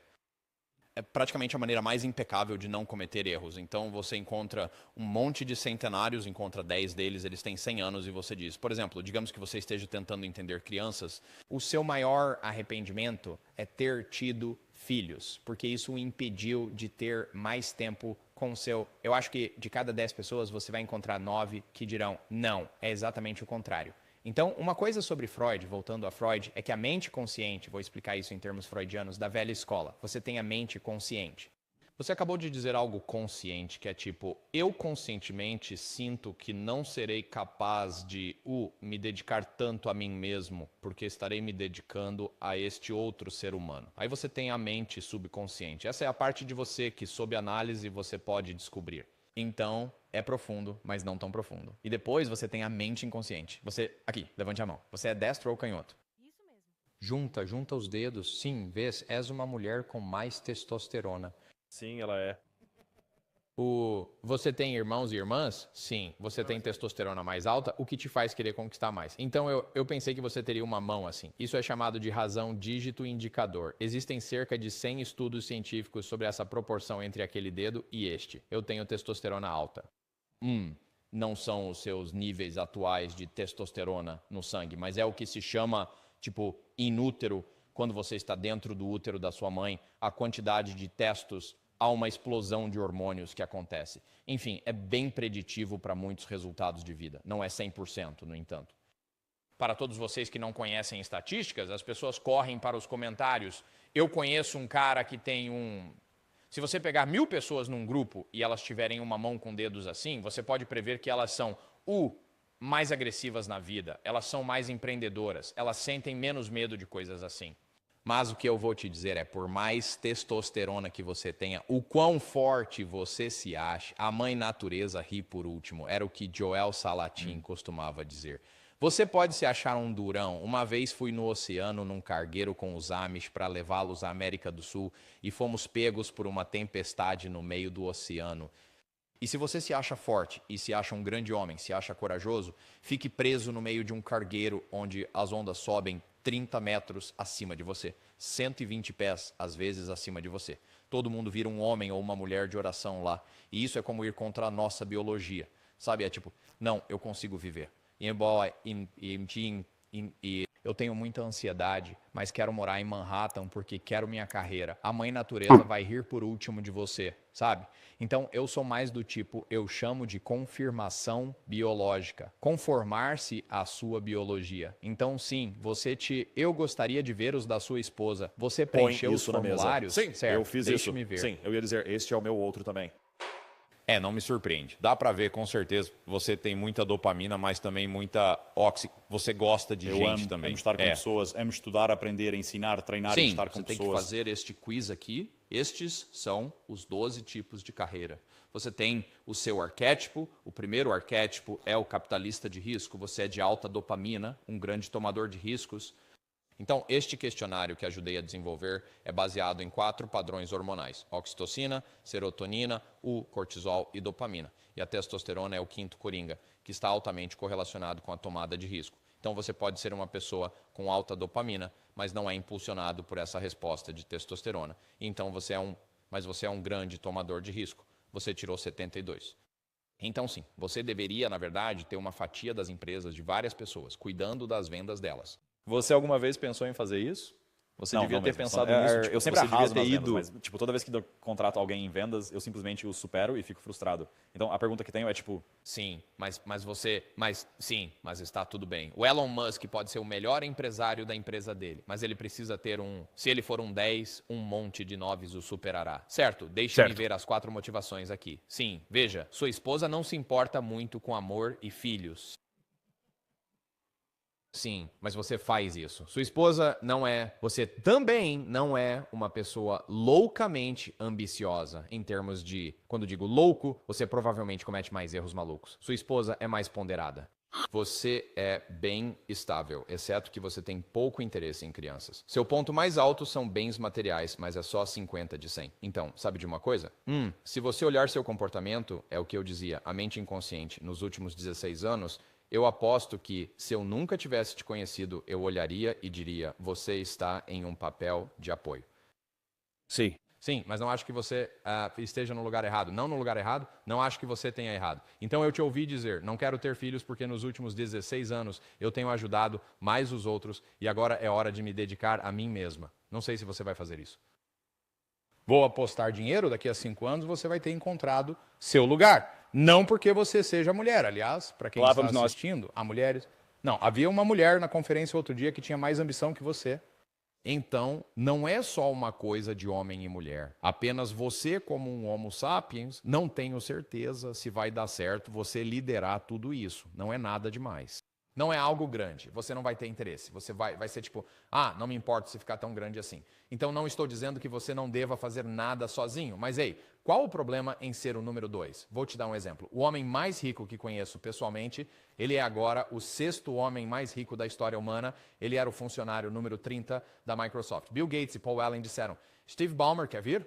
É praticamente a maneira mais impecável de não cometer erros. Então você encontra um monte de centenários, encontra 10 deles, eles têm 100 anos e você diz, por exemplo, digamos que você esteja tentando entender crianças, o seu maior arrependimento é ter tido filhos, porque isso o impediu de ter mais tempo com o seu... Eu acho que de cada 10 pessoas você vai encontrar 9 que dirão, não, é exatamente o contrário. Então, uma coisa sobre Freud, voltando a Freud, é que a mente consciente, vou explicar isso em termos freudianos, da velha escola, você tem a mente consciente. Você acabou de dizer algo consciente, que é tipo, eu conscientemente sinto que não serei capaz de me dedicar tanto a mim mesmo, porque estarei me dedicando a este outro ser humano. Aí você tem a mente subconsciente. Essa é a parte de você que, sob análise, você pode descobrir. Então, é profundo, mas não tão profundo. E depois você tem a mente inconsciente. Você, aqui, levante a mão. Você é destro ou canhoto? Isso mesmo. Junta os dedos. Sim, vês, és uma mulher com mais testosterona. Sim, ela é. Você tem irmãos e irmãs? Sim. Você tem testosterona mais alta, o que te faz querer conquistar mais. Então eu pensei que você teria uma mão assim. Isso é chamado de razão dígito indicador. Existem cerca de 100 estudos científicos sobre essa proporção entre aquele dedo e este. Eu tenho testosterona alta. Não são os seus níveis atuais de testosterona no sangue, mas é o que se chama, tipo, inútero, quando você está dentro do útero da sua mãe, a quantidade de testos, há uma explosão de hormônios que acontece. Enfim, é bem preditivo para muitos resultados de vida. Não é 100%, no entanto. Para todos vocês que não conhecem estatísticas, as pessoas correm para os comentários. Eu conheço um cara que tem Se você pegar 1000 pessoas num grupo e elas tiverem uma mão com dedos assim, você pode prever que elas são mais agressivas na vida, elas são mais empreendedoras, elas sentem menos medo de coisas assim. Mas o que eu vou te dizer é, por mais testosterona que você tenha, o quão forte você se acha, a mãe natureza ri por último, era o que Joel Salatin costumava dizer. Você pode se achar um durão. Uma vez fui no oceano num cargueiro com os Amish para levá-los à América do Sul e fomos pegos por uma tempestade no meio do oceano. E se você se acha forte e se acha um grande homem, se acha corajoso, fique preso no meio de um cargueiro onde as ondas sobem 30 metros acima de você, 120 pés, às vezes, acima de você. Todo mundo vira um homem ou uma mulher de oração lá. E isso é como ir contra a nossa biologia. Sabe, é tipo, não, eu consigo viver. E eu tenho muita ansiedade, mas quero morar em Manhattan porque quero minha carreira. A mãe natureza vai rir por último de você, sabe? Então, eu sou mais do tipo, eu chamo de confirmação biológica. Conformar-se à sua biologia. Então, sim, eu gostaria de ver os da sua esposa. Você preencheu os formulários? Sim, certo, eu fiz isso. Ver. Sim, eu ia dizer, este é o meu outro também. Não me surpreende. Dá pra ver, com certeza. Você tem muita dopamina, mas também muita você gosta de gente também. Amo estar com pessoas, amo estudar, aprender, ensinar, treinar e estar com pessoas. Sim, você tem que fazer este quiz aqui. Estes são os 12 tipos de carreira. Você tem o seu arquétipo. O primeiro arquétipo é o capitalista de risco. Você é de alta dopamina, um grande tomador de riscos. Então, este questionário que ajudei a desenvolver é baseado em 4 padrões hormonais: oxitocina, serotonina, o cortisol e dopamina. E a testosterona é o 5º coringa, que está altamente correlacionado com a tomada de risco. Então, você pode ser uma pessoa com alta dopamina, mas não é impulsionado por essa resposta de testosterona. Então, você é um grande tomador de risco. Você tirou 72. Então, sim, você deveria, na verdade, ter uma fatia das empresas de várias pessoas, cuidando das vendas delas. Você alguma vez pensou em fazer isso? Você devia ter mesmo. pensado nisso. Tipo, Eu sempre você devia arraso ter nas ido. vendas, mas, tipo, toda vez que eu contrato alguém em vendas, eu simplesmente o supero e fico frustrado. Então, a pergunta que tenho é tipo... Sim, mas está tudo bem. O Elon Musk pode ser o melhor empresário da empresa dele, mas ele precisa ter se ele for um 10, um monte de 9 o superará. Certo? Deixe-me ver as 4 motivações aqui. Sim, veja, sua esposa não se importa muito com amor e filhos. Sim, mas você faz isso. Sua esposa você também não é uma pessoa loucamente ambiciosa em termos de, quando digo louco, você provavelmente comete mais erros malucos. Sua esposa é mais ponderada. Você é bem estável, exceto que você tem pouco interesse em crianças. Seu ponto mais alto são bens materiais, mas é só 50 de 100. Então, sabe de uma coisa? Se você olhar seu comportamento, é o que eu dizia, a mente inconsciente, nos últimos 16 anos, eu aposto que, se eu nunca tivesse te conhecido, eu olharia e diria, você está em um papel de apoio. Sim. Sim, mas não acho que você esteja no lugar errado. Não no lugar errado, não acho que você tenha errado. Então eu te ouvi dizer, não quero ter filhos porque nos últimos 16 anos eu tenho ajudado mais os outros e agora é hora de me dedicar a mim mesma. Não sei se você vai fazer isso. Vou apostar dinheiro, daqui a 5 anos você vai ter encontrado seu lugar. Não porque você seja mulher, aliás, para quem está assistindo, há mulheres... Não, havia uma mulher na conferência outro dia que tinha mais ambição que você. Então, não é só uma coisa de homem e mulher. Apenas você, como um homo sapiens, não tenho certeza se vai dar certo você liderar tudo isso. Não é nada demais. Não é algo grande, você não vai ter interesse. Você vai ser tipo, não me importa se ficar tão grande assim. Então não estou dizendo que você não deva fazer nada sozinho. Mas ei, qual o problema em ser o número 2? Vou te dar um exemplo. O homem mais rico que conheço pessoalmente, ele é agora o 6º homem mais rico da história humana. Ele era o funcionário número 30 da Microsoft. Bill Gates e Paul Allen disseram, Steve Ballmer quer vir?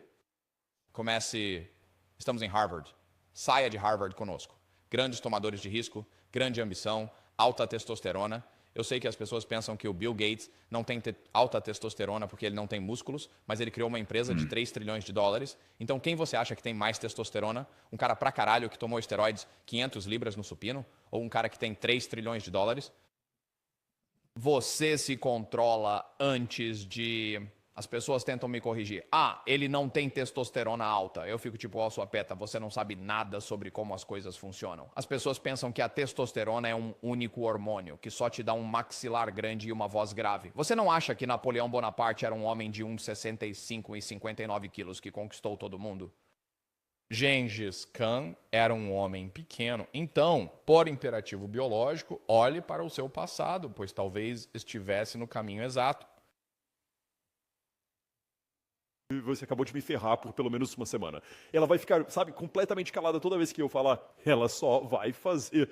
Estamos em Harvard. Saia de Harvard conosco. Grandes tomadores de risco, grande ambição, alta testosterona. Eu sei que as pessoas pensam que o Bill Gates não tem alta testosterona porque ele não tem músculos, mas ele criou uma empresa de 3 trilhões de dólares. Então, quem você acha que tem mais testosterona? Um cara pra caralho que tomou esteroides 500 libras no supino? Ou um cara que tem 3 trilhões de dólares? Você se controla antes de... As pessoas tentam me corrigir. Ele não tem testosterona alta. Eu fico tipo, sua peta, você não sabe nada sobre como as coisas funcionam. As pessoas pensam que a testosterona é um único hormônio, que só te dá um maxilar grande e uma voz grave. Você não acha que Napoleão Bonaparte era um homem de 1,65 e 59 quilos que conquistou todo mundo? Gengis Khan era um homem pequeno. Então, por imperativo biológico, olhe para o seu passado, pois talvez estivesse no caminho exato. Você acabou de me ferrar por pelo menos uma semana. Ela vai ficar, completamente calada toda vez que eu falar. Ela só vai fazer.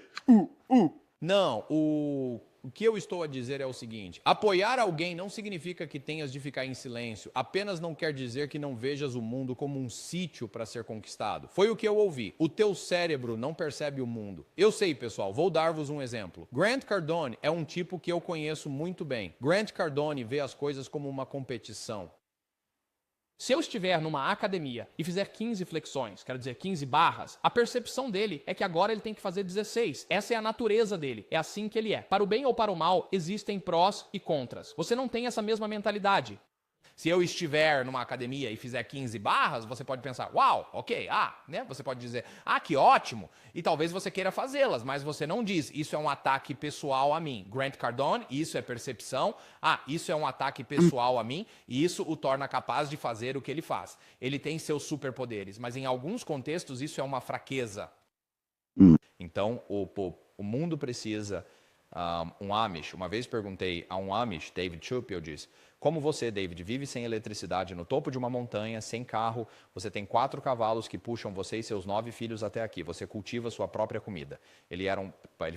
Não, o que eu estou a dizer é o seguinte: apoiar alguém não significa que tenhas de ficar em silêncio. Apenas não quer dizer que não vejas o mundo como um sítio para ser conquistado. Foi o que eu ouvi. O teu cérebro não percebe o mundo. Eu sei, pessoal, vou dar-vos um exemplo. Grant Cardone é um tipo que eu conheço muito bem. Grant Cardone vê as coisas como uma competição. Se eu estiver numa academia e fizer 15 flexões, quero dizer 15 barras, a percepção dele é que agora ele tem que fazer 16. Essa é a natureza dele, é assim que ele é. Para o bem ou para o mal, existem prós e contras. Você não tem essa mesma mentalidade. Se eu estiver numa academia e fizer 15 barras, você pode pensar, uau, ok, Você pode dizer, que ótimo. E talvez você queira fazê-las, mas você não diz, isso é um ataque pessoal a mim. Grant Cardone, isso é percepção. Isso é um ataque pessoal a mim, e isso o torna capaz de fazer o que ele faz. Ele tem seus superpoderes, mas em alguns contextos isso é uma fraqueza. Então, o mundo precisa... um Amish, uma vez perguntei a um Amish, David Chup, eu disse, como você, David, vive sem eletricidade no topo de uma montanha, sem carro, você tem 4 cavalos que puxam você e seus 9 filhos até aqui, você cultiva sua própria comida. Ele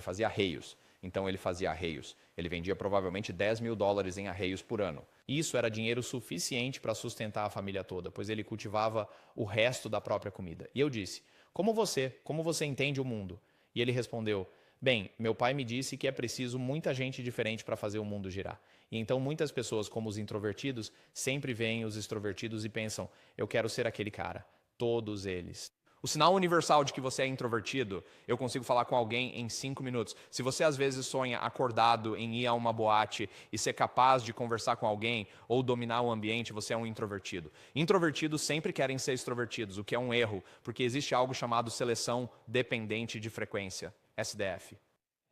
fazia arreios. Então ele fazia arreios. Ele vendia provavelmente $10 mil em arreios por ano. Isso era dinheiro suficiente para sustentar a família toda, pois ele cultivava o resto da própria comida. E eu disse, como você entende o mundo? E ele respondeu, bem, meu pai me disse que é preciso muita gente diferente para fazer o mundo girar. E então muitas pessoas, como os introvertidos, sempre veem os extrovertidos e pensam, eu quero ser aquele cara. Todos eles. O sinal universal de que você é introvertido, eu consigo falar com alguém em 5 minutos. Se você às vezes sonha acordado em ir a uma boate e ser capaz de conversar com alguém ou dominar o ambiente, você é um introvertido. Introvertidos sempre querem ser extrovertidos, o que é um erro, porque existe algo chamado seleção dependente de frequência, SDF.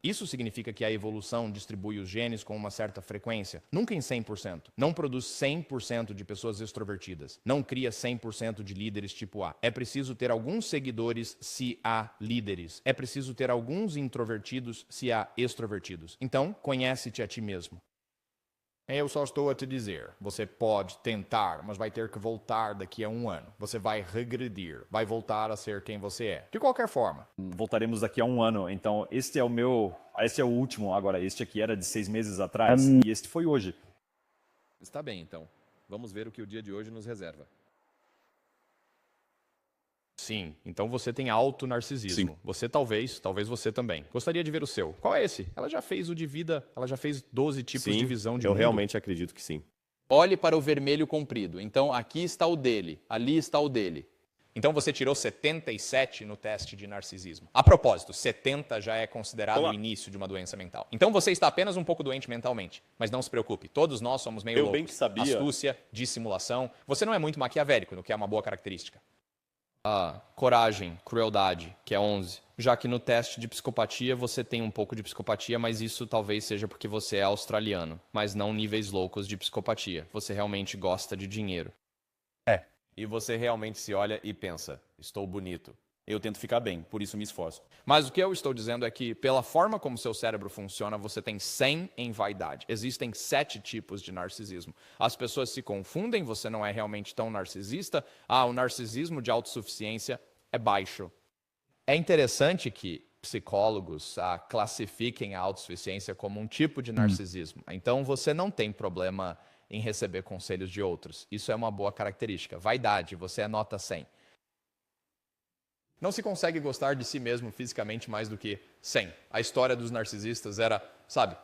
Isso significa que a evolução distribui os genes com uma certa frequência, nunca em 100%. Não produz 100% de pessoas extrovertidas. Não cria 100% de líderes tipo A. É preciso ter alguns seguidores se há líderes. É preciso ter alguns introvertidos se há extrovertidos. Então, conhece-te a ti mesmo. Eu só estou a te dizer, você pode tentar, mas vai ter que voltar daqui a 1 ano. Você vai regredir, vai voltar a ser quem você é. De qualquer forma. Voltaremos daqui a 1 ano, então esse é o último, agora este aqui era de 6 meses atrás, e este foi hoje. Está bem, então. Vamos ver o que o dia de hoje nos reserva. Sim, então você tem alto narcisismo. Sim. Você talvez você também. Gostaria de ver o seu. Qual é esse? Ela já fez o de vida, ela já fez 12 tipos de visão de mundo. Eu realmente acredito que sim. Olhe para o vermelho comprido. Então aqui está o dele, ali está o dele. Então você tirou 77 no teste de narcisismo. A propósito, 70 já é considerado o início de uma doença mental. Então você está apenas um pouco doente mentalmente. Mas não se preocupe, todos nós somos meio loucos. Eu bem que sabia. Astúcia, dissimulação. Você não é muito maquiavélico, no que é uma boa característica. Coragem, crueldade, que é 11. Já que no teste de psicopatia você tem um pouco de psicopatia, mas isso talvez seja porque você é australiano, mas não níveis loucos de psicopatia. Você realmente gosta de dinheiro. E você realmente se olha e pensa, estou bonito. Eu tento ficar bem, por isso me esforço. Mas o que eu estou dizendo é que, pela forma como seu cérebro funciona, você tem 100 em vaidade. Existem 7 tipos de narcisismo. As pessoas se confundem, você não é realmente tão narcisista. O narcisismo de autossuficiência é baixo. É interessante que psicólogos classifiquem a autossuficiência como um tipo de narcisismo. Então, você não tem problema em receber conselhos de outros. Isso é uma boa característica. Vaidade, você é nota 100. Não se consegue gostar de si mesmo fisicamente mais do que 100. A história dos narcisistas era,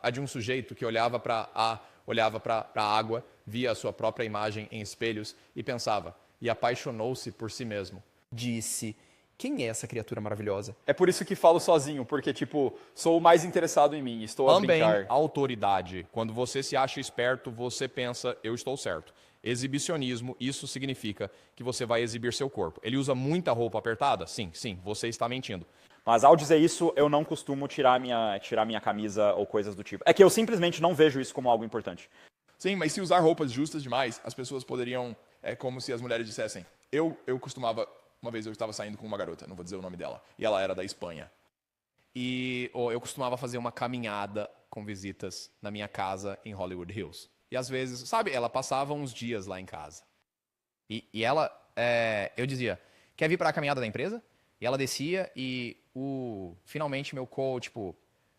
a de um sujeito que olhava para a água, via a sua própria imagem em espelhos e pensava, e apaixonou-se por si mesmo. Disse, quem é essa criatura maravilhosa? É por isso que falo sozinho, porque, sou o mais interessado em mim, estou a Também brincar. autoridade. Quando você se acha esperto, você pensa, eu estou certo. Exibicionismo, isso significa que você vai exibir seu corpo. Ele usa muita roupa apertada? Sim, você está mentindo. Mas ao dizer isso, eu não costumo tirar minha camisa ou coisas do tipo. É que eu simplesmente não vejo isso como algo importante. Sim, mas se usar roupas justas demais, as pessoas poderiam... É como se as mulheres dissessem... Eu costumava... Uma vez eu estava saindo com uma garota, não vou dizer o nome dela, e ela era da Espanha. E eu costumava fazer uma caminhada com visitas na minha casa em Hollywood Hills. E às vezes, ela passava uns dias lá em casa. E ela, eu dizia, quer vir para a caminhada da empresa? E ela descia e finalmente meu coach,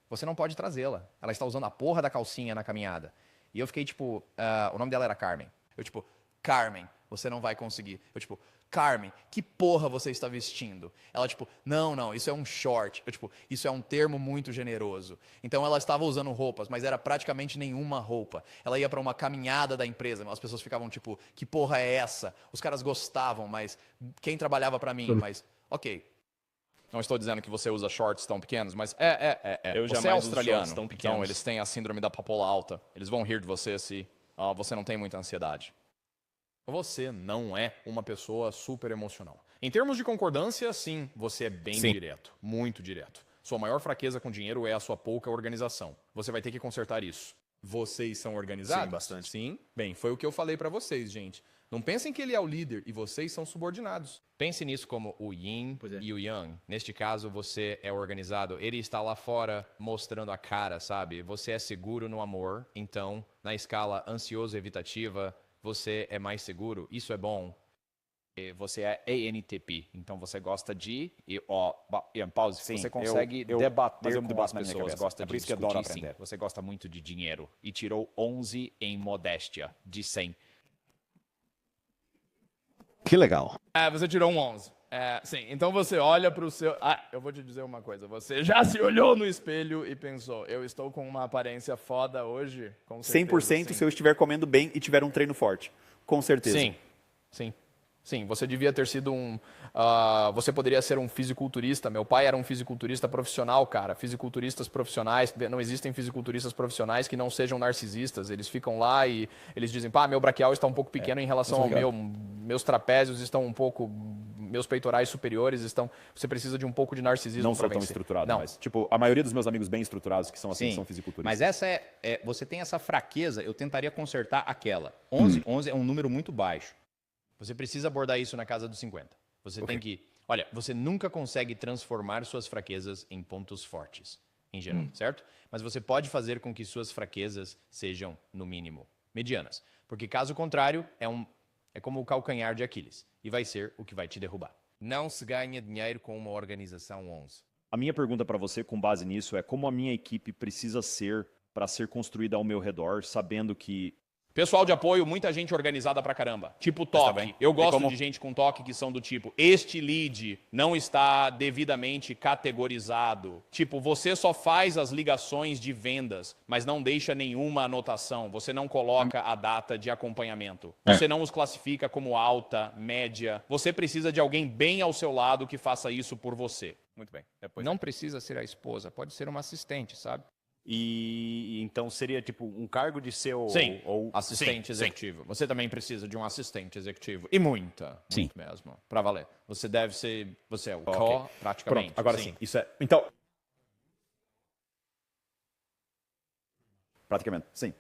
você não pode trazê-la. Ela está usando a porra da calcinha na caminhada. E eu fiquei, o nome dela era Carmen. Eu, Carmen, você não vai conseguir. Eu, Carmen, que porra você está vestindo? Ela, não, isso é um short. Eu, isso é um termo muito generoso. Então ela estava usando roupas, mas era praticamente nenhuma roupa. Ela ia para uma caminhada da empresa, as pessoas ficavam que porra é essa? Os caras gostavam, mas quem trabalhava para mim? Mas, ok. Não estou dizendo que você usa shorts tão pequenos, mas você é australiano, tão então eles têm a síndrome da papoula alta. Eles vão rir de você se você não tem muita ansiedade. Você não é uma pessoa super emocional. Em termos de concordância, sim, você é bem direto, muito direto. Sua maior fraqueza com dinheiro é a sua pouca organização. Você vai ter que consertar isso. Vocês são organizados? Sim, bastante. Sim. Bem, foi o que eu falei pra vocês, gente. Não pensem que ele é o líder e vocês são subordinados. Pense nisso como o yin e o yang. Neste caso, você é organizado. Ele está lá fora mostrando a cara, sabe? Você é seguro no amor. Então, na escala ansioso-evitativa, você é mais seguro. Isso é bom. Você é ANTP, então você gosta de... Ian, pause. Sim, você consegue mas debater eu me com debato as na minha pessoas, cabeça. gosta É de por isso que eu discutir, adoro sim. aprender. Você gosta muito de dinheiro e tirou 11 em modéstia de 100. Que legal. Você tirou um 11. Sim, então você olha para o seu... eu vou te dizer uma coisa. Você já se olhou no espelho e pensou, eu estou com uma aparência foda hoje? Com certeza, 100% sim. se eu estiver comendo bem e tiver um treino forte. Com certeza. Sim, você devia ter sido você poderia ser um fisiculturista. Meu pai era um fisiculturista profissional, cara. Fisiculturistas profissionais, não existem fisiculturistas profissionais que não sejam narcisistas. Eles ficam lá e eles dizem, meu braquial está um pouco pequeno em relação ao meu. Meus trapézios estão um pouco... Meus peitorais superiores estão... Você precisa de um pouco de narcisismo Não para sou tão vencer. estruturado, Não. mas tipo, a maioria dos meus amigos bem estruturados que são assim, Sim, são fisiculturistas. mas essa você tem essa fraqueza, eu tentaria consertar aquela. 11 é um número muito baixo. Você precisa abordar isso na casa dos 50. Você tem que... Olha, você nunca consegue transformar suas fraquezas em pontos fortes, em geral, certo? Mas você pode fazer com que suas fraquezas sejam, no mínimo, medianas. Porque caso contrário, é como o calcanhar de Aquiles. E vai ser o que vai te derrubar. Não se ganha dinheiro com uma organização 11. A minha pergunta para você, com base nisso, é como a minha equipe precisa ser para ser construída ao meu redor, sabendo que... Pessoal de apoio, muita gente organizada pra caramba. Tipo toque. Eu gosto de gente com toque que são do tipo, este lead não está devidamente categorizado. Tipo, você só faz as ligações de vendas, mas não deixa nenhuma anotação. Você não coloca a data de acompanhamento. Você não os classifica como alta, média. Você precisa de alguém bem ao seu lado que faça isso por você. Muito bem. Não precisa ser a esposa, pode ser uma assistente, sabe? E então seria tipo um cargo de seu... Sim, ou assistente executivo. Você também precisa de um assistente executivo. E muito mesmo. Pra valer. Você deve ser... Você é o praticamente. Pronto, agora sim. Isso é... Então... Praticamente. Sim,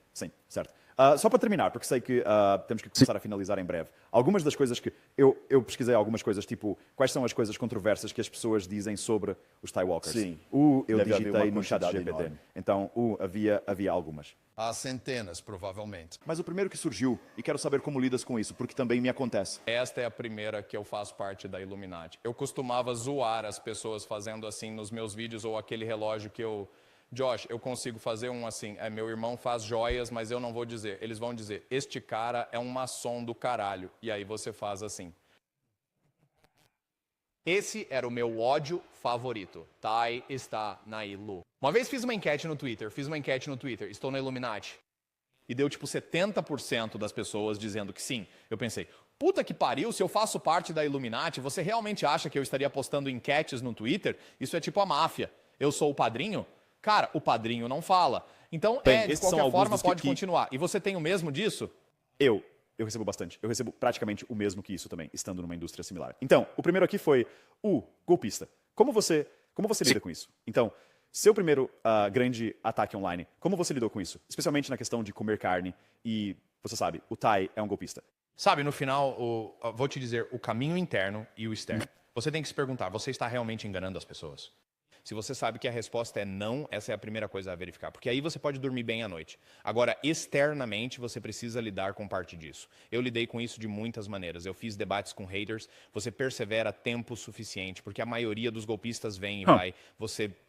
certo. Só para terminar, porque sei que temos que começar a finalizar em breve. Algumas das coisas que... Eu pesquisei algumas coisas, tipo, quais são as coisas controversas que as pessoas dizem sobre os TIE Walkers? Sim. Eu Deve haver digitei uma no chat quantidade GPT. enorme. Então, havia algumas. Há centenas, provavelmente. Mas o primeiro que surgiu, e quero saber como lidas com isso, porque também me acontece. Esta é a primeira que eu faço parte da Illuminati. Eu costumava zoar as pessoas fazendo assim nos meus vídeos, ou aquele relógio que eu... Josh, eu consigo fazer um assim, meu irmão faz joias, mas eu não vou dizer. Eles vão dizer, este cara é um maçom do caralho. E aí você faz assim. Esse era o meu ódio favorito. Tai está na Ilu. Uma vez fiz uma enquete no Twitter, estou na Illuminati. E deu tipo 70% das pessoas dizendo que sim. Eu pensei, puta que pariu, se eu faço parte da Illuminati, você realmente acha que eu estaria postando enquetes no Twitter? Isso é tipo a máfia. Eu sou o padrinho? Cara, o padrinho não fala. Então, de qualquer forma, pode continuar. E você tem o mesmo disso? Eu recebo bastante. Eu recebo praticamente o mesmo que isso também, estando numa indústria similar. Então, o primeiro aqui foi o golpista. Como você lida com isso? Então, seu primeiro grande ataque online, como você lidou com isso? Especialmente na questão de comer carne e, você sabe, o Tai é um golpista. Sabe, no final, vou te dizer, o caminho interno e o externo. Você tem que se perguntar, você está realmente enganando as pessoas? Se você sabe que a resposta é não, essa é a primeira coisa a verificar. Porque aí você pode dormir bem à noite. Agora, externamente, você precisa lidar com parte disso. Eu lidei com isso de muitas maneiras. Eu fiz debates com haters. Você persevera tempo suficiente, porque a maioria dos golpistas vem e vai.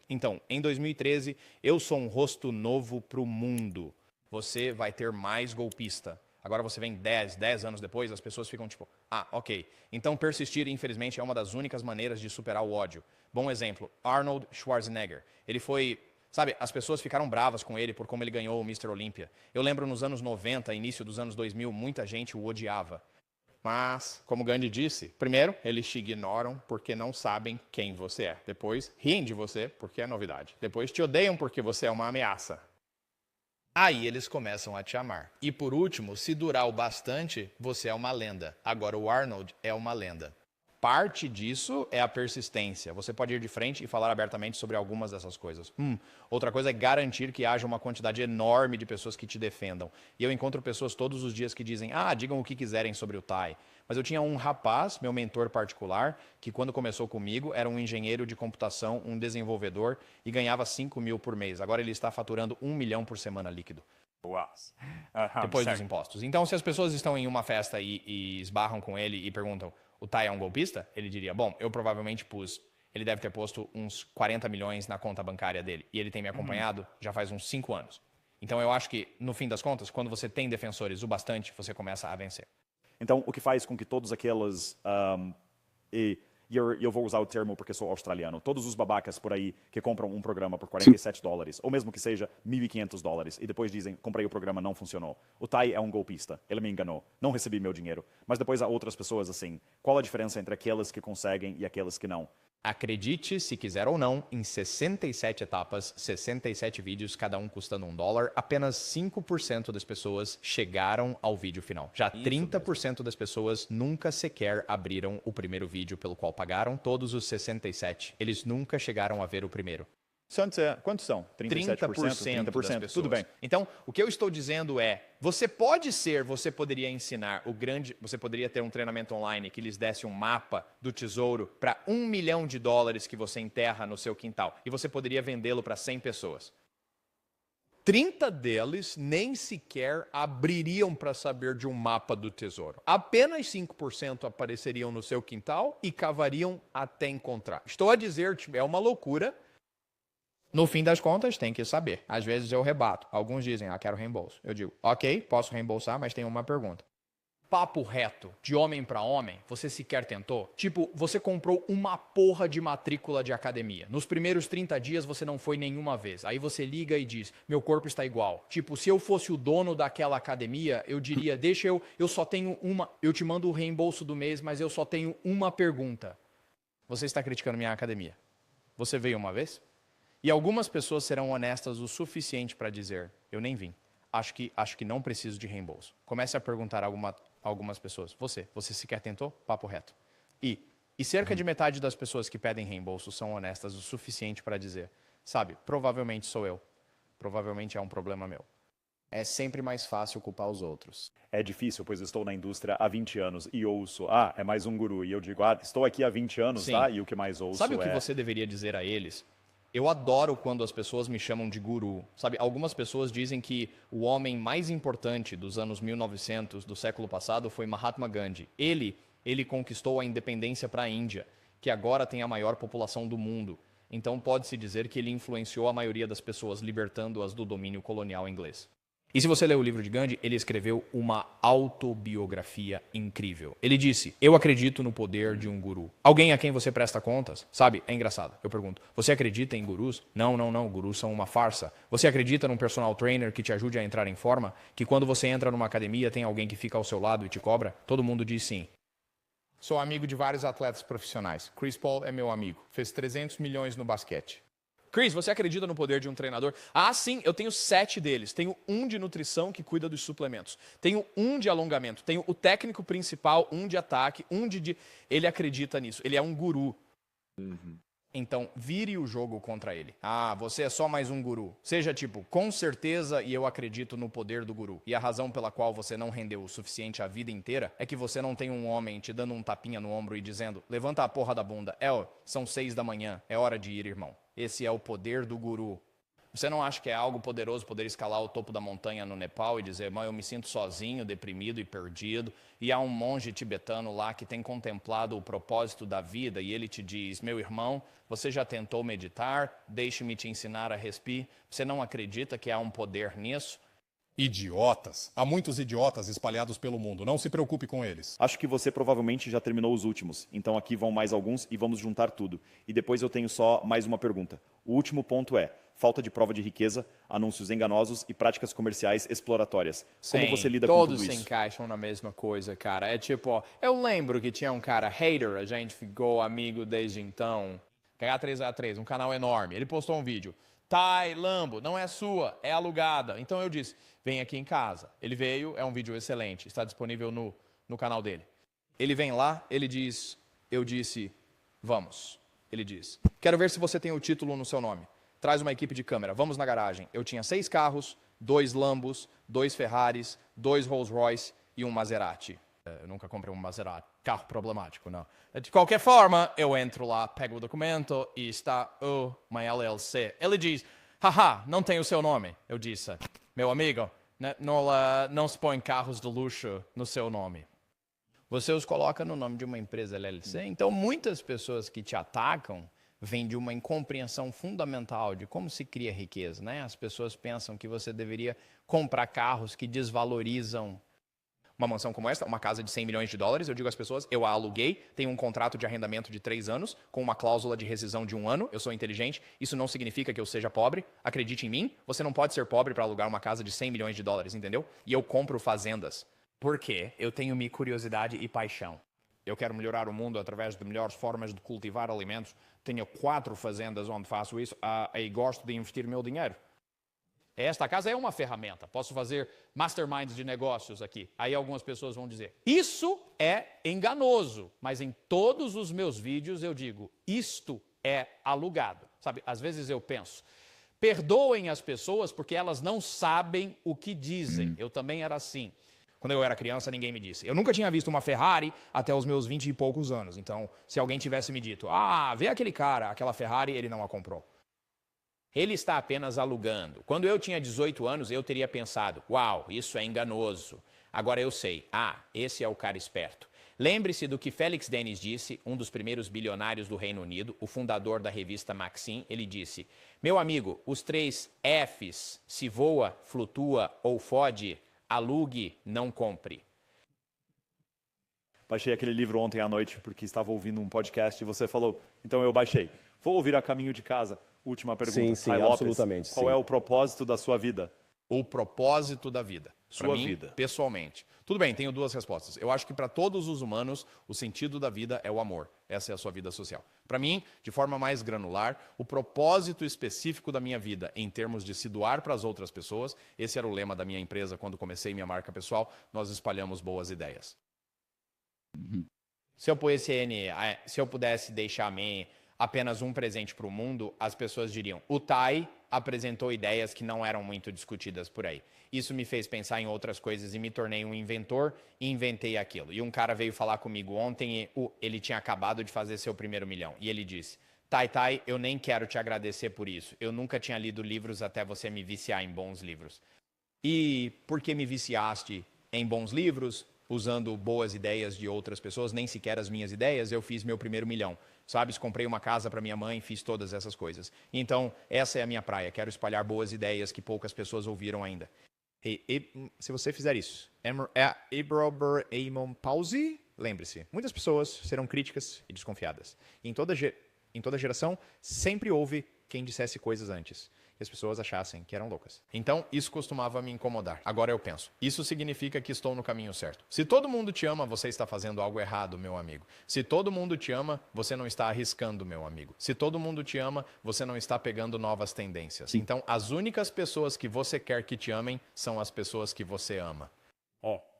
Então, em 2013, eu sou um rosto novo para o mundo. Você vai ter mais golpista. Agora você vem 10 anos depois, as pessoas ficam tipo, ok. Então persistir, infelizmente, é uma das únicas maneiras de superar o ódio. Bom exemplo, Arnold Schwarzenegger. Ele foi, sabe, as pessoas ficaram bravas com ele por como ele ganhou o Mr. Olympia. Eu lembro nos anos 90, início dos anos 2000, muita gente o odiava. Mas, como Gandhi disse, primeiro, eles te ignoram porque não sabem quem você é. Depois, riem de você porque é novidade. Depois, te odeiam porque você é uma ameaça. Aí eles começam a te amar. E por último, se durar o bastante, você é uma lenda. Agora o Arnold é uma lenda. Parte disso é a persistência. Você pode ir de frente e falar abertamente sobre algumas dessas coisas. Outra coisa é garantir que haja uma quantidade enorme de pessoas que te defendam. E eu encontro pessoas todos os dias que dizem, digam o que quiserem sobre o Tai. Mas eu tinha um rapaz, meu mentor particular, que quando começou comigo era um engenheiro de computação, um desenvolvedor, e ganhava 5 mil por mês. Agora ele está faturando 1 milhão por semana líquido. Depois dos impostos. Então, se as pessoas estão em uma festa e esbarram com ele e perguntam, o Tai é um golpista? Ele diria, bom, eu provavelmente pus, ele deve ter posto uns 40 milhões na conta bancária dele. E ele tem me acompanhado já faz uns 5 anos. Então eu acho que, no fim das contas, quando você tem defensores o bastante, você começa a vencer. Então, o que faz com que todos aquelas... e eu vou usar o termo porque sou australiano. Todos os babacas por aí que compram um programa por $47, ou mesmo que seja $1.500, e depois dizem, comprei o programa, não funcionou. O Tai é um golpista, ele me enganou, não recebi meu dinheiro. Mas depois há outras pessoas assim. Qual a diferença entre aquelas que conseguem e aquelas que não? Acredite, se quiser ou não, em 67 etapas, 67 vídeos, cada um custando $1, apenas 5% das pessoas chegaram ao vídeo final. Já 30% das pessoas nunca sequer abriram o primeiro vídeo pelo qual pagaram, todos os 67. Eles nunca chegaram a ver o primeiro. Quantos são? 37%? 30% das pessoas. Tudo bem. Então, o que eu estou dizendo é, você poderia ensinar você poderia ter um treinamento online que lhes desse um mapa do tesouro para $1 milhão que você enterra no seu quintal. E você poderia vendê-lo para 100 pessoas. 30 deles nem sequer abririam para saber de um mapa do tesouro. Apenas 5% apareceriam no seu quintal e cavariam até encontrar. Estou a dizer, é uma loucura. No fim das contas, tem que saber. Às vezes eu rebato. Alguns dizem, quero reembolso. Eu digo, ok, posso reembolsar, mas tem uma pergunta. Papo reto, de homem para homem, você sequer tentou? Tipo, você comprou uma porra de matrícula de academia. Nos primeiros 30 dias você não foi nenhuma vez. Aí você liga e diz, meu corpo está igual. Tipo, se eu fosse o dono daquela academia, eu diria, eu só tenho uma, eu te mando o reembolso do mês, mas eu só tenho uma pergunta. Você está criticando minha academia. Você veio uma vez? E algumas pessoas serão honestas o suficiente para dizer, eu nem vim. Acho que não preciso de reembolso. Comece a perguntar a algumas pessoas, você sequer tentou? Papo reto. E cerca de metade das pessoas que pedem reembolso são honestas o suficiente para dizer, sabe, provavelmente sou eu. Provavelmente é um problema meu. É sempre mais fácil culpar os outros. É difícil, pois estou na indústria há 20 anos e ouço, é mais um guru. E eu digo, estou aqui há 20 anos, Sim. tá? E o que mais ouço Sabe o que você deveria dizer a eles? Eu adoro quando as pessoas me chamam de guru. Sabe, algumas pessoas dizem que o homem mais importante dos anos 1900, do século passado, foi Mahatma Gandhi. Ele conquistou a independência para a Índia, que agora tem a maior população do mundo. Então pode-se dizer que ele influenciou a maioria das pessoas, libertando-as do domínio colonial inglês. E se você ler o livro de Gandhi, ele escreveu uma autobiografia incrível. Ele disse, eu acredito no poder de um guru. Alguém a quem você presta contas? Sabe, é engraçado. Eu pergunto, você acredita em gurus? Não, gurus são uma farsa. Você acredita num personal trainer que te ajude a entrar em forma? Que quando você entra numa academia tem alguém que fica ao seu lado e te cobra? Todo mundo diz sim. Sou amigo de vários atletas profissionais. Chris Paul é meu amigo. Fez 300 milhões no basquete. Chris, você acredita no poder de um treinador? Sim, eu tenho 7 deles. Tenho um de nutrição que cuida dos suplementos. Tenho um de alongamento. Tenho o técnico principal, um de ataque, um de... Ele acredita nisso. Ele é um guru. Então, vire o jogo contra ele. Você é só mais um guru. Seja tipo, com certeza e eu acredito no poder do guru. E a razão pela qual você não rendeu o suficiente a vida inteira é que você não tem um homem te dando um tapinha no ombro e dizendo, levanta a porra da bunda. São 6 da manhã, é hora de ir, irmão. Esse é o poder do guru. Você não acha que é algo poderoso poder escalar o topo da montanha no Nepal e dizer, eu me sinto sozinho, deprimido e perdido, e há um monge tibetano lá que tem contemplado o propósito da vida e ele te diz, meu irmão, você já tentou meditar? Deixe-me te ensinar a respirar. Você não acredita que há um poder nisso? Idiotas. Há muitos idiotas espalhados pelo mundo. Não se preocupe com eles. Acho que você provavelmente já terminou os últimos. Então aqui vão mais alguns e vamos juntar tudo. E depois eu tenho só mais uma pergunta. O último ponto é falta de prova de riqueza, anúncios enganosos e práticas comerciais exploratórias. Como você lida com tudo isso? Todos se encaixam na mesma coisa, cara. É tipo, eu lembro que tinha um cara hater, a gente ficou amigo desde então. H3A3, um canal enorme. Ele postou um vídeo. Tai, Lambo, não é sua, é alugada. Então eu disse, vem aqui em casa. Ele veio, é um vídeo excelente, está disponível no canal dele. Ele vem lá, ele diz, eu disse, vamos. Ele diz, quero ver se você tem o título no seu nome. Traz uma equipe de câmera, vamos na garagem. Eu tinha 6 carros, 2 Lambos, 2 Ferraris, 2 Rolls Royce e um Maserati. Eu nunca comprei um Maserati, carro problemático, não. De qualquer forma, eu entro lá, pego o documento e está uma LLC. Ele diz, haha, não tem o seu nome. Eu disse, meu amigo, não se põe carros de luxo no seu nome. você os coloca no nome de uma empresa LLC. Então, muitas pessoas que te atacam vêm de uma incompreensão fundamental de como se cria riqueza, né? As pessoas pensam que você deveria comprar carros que desvalorizam uma mansão como esta, uma casa de 100 milhões de dólares. Eu digo às pessoas, eu a aluguei, tenho um contrato de arrendamento de 3 anos, com uma cláusula de rescisão de 1 ano, eu sou inteligente, isso não significa que eu seja pobre, acredite em mim, você não pode ser pobre para alugar uma casa de 100 milhões de dólares, entendeu? E eu compro fazendas. Por quê? Eu tenho minha curiosidade e paixão. Eu quero melhorar o mundo através de melhores formas de cultivar alimentos. Tenho 4 fazendas onde faço isso e gosto de investir meu dinheiro. Esta casa é uma ferramenta. Posso fazer masterminds de negócios aqui. Aí algumas pessoas vão dizer, isso é enganoso. Mas em todos os meus vídeos eu digo, isto é alugado. Sabe, às vezes eu penso, perdoem as pessoas porque elas não sabem o que dizem. Eu também era assim. Quando eu era criança, ninguém me disse. Eu nunca tinha visto uma Ferrari até os meus 20 e poucos anos. Então, se alguém tivesse me dito, vê aquele cara, aquela Ferrari, ele não a comprou. Ele está apenas alugando. Quando eu tinha 18 anos, eu teria pensado, uau, isso é enganoso. Agora eu sei, esse é o cara esperto. Lembre-se do que Félix Dennis disse, um dos primeiros bilionários do Reino Unido, o fundador da revista Maxim. Ele disse, meu amigo, os 3 Fs, se voa, flutua ou fode, alugue, não compre. Baixei aquele livro ontem à noite porque estava ouvindo um podcast e você falou, então eu baixei. Vou ouvir a caminho de casa. Última pergunta. Sim, Lopes, absolutamente. qual é o propósito da sua vida? O propósito da vida. Sua vida. Pessoalmente. Tudo bem, tenho 2 respostas. Eu acho que para todos os humanos, o sentido da vida é o amor. Essa é a sua vida social. Para mim, de forma mais granular, o propósito específico da minha vida, em termos de se doar para as outras pessoas, esse era o lema da minha empresa quando comecei minha marca pessoal, nós espalhamos boas ideias. Se eu pudesse deixar apenas um presente para o mundo, as pessoas diriam, o Tai apresentou ideias que não eram muito discutidas por aí. Isso me fez pensar em outras coisas e me tornei um inventor e inventei aquilo. E um cara veio falar comigo ontem, ele tinha acabado de fazer seu primeiro milhão. E ele disse, Tai, eu nem quero te agradecer por isso. Eu nunca tinha lido livros até você me viciar em bons livros. E por que me viciaste em bons livros? Usando boas ideias de outras pessoas, nem sequer as minhas ideias, eu fiz meu primeiro milhão. Sabes, comprei uma casa para minha mãe, fiz todas essas coisas. Então, essa é a minha praia. Quero espalhar boas ideias que poucas pessoas ouviram ainda. Se você fizer isso, pause, lembre-se, muitas pessoas serão críticas e desconfiadas. Em toda geração, sempre houve quem dissesse coisas antes. E as pessoas achassem que eram loucas. Então, isso costumava me incomodar. Agora eu penso, isso significa que estou no caminho certo. Se todo mundo te ama, você está fazendo algo errado, meu amigo. Se todo mundo te ama, você não está arriscando, meu amigo. Se todo mundo te ama, você não está pegando novas tendências. Então, as únicas pessoas que você quer que te amem são as pessoas que você ama.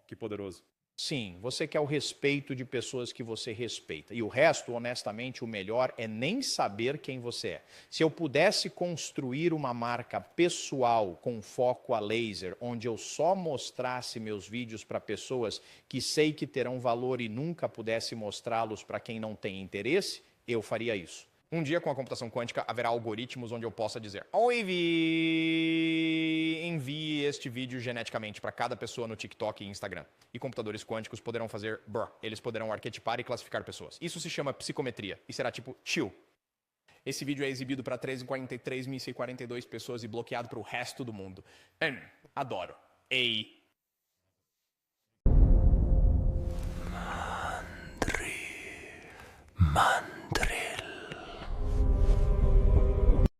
Que poderoso. Sim, você quer o respeito de pessoas que você respeita. E o resto, honestamente, o melhor é nem saber quem você é. Se eu pudesse construir uma marca pessoal com foco a laser, onde eu só mostrasse meus vídeos para pessoas que sei que terão valor e nunca pudesse mostrá-los para quem não tem interesse, eu faria isso. Um dia, com a computação quântica, haverá algoritmos onde eu possa dizer oi, envie este vídeo geneticamente para cada pessoa no TikTok e Instagram. E computadores quânticos poderão fazer eles poderão arquetipar e classificar pessoas. Isso se chama psicometria e será tipo chill. Esse vídeo é exibido para 343.042 pessoas e bloqueado para o resto do mundo. Adoro. Mandri.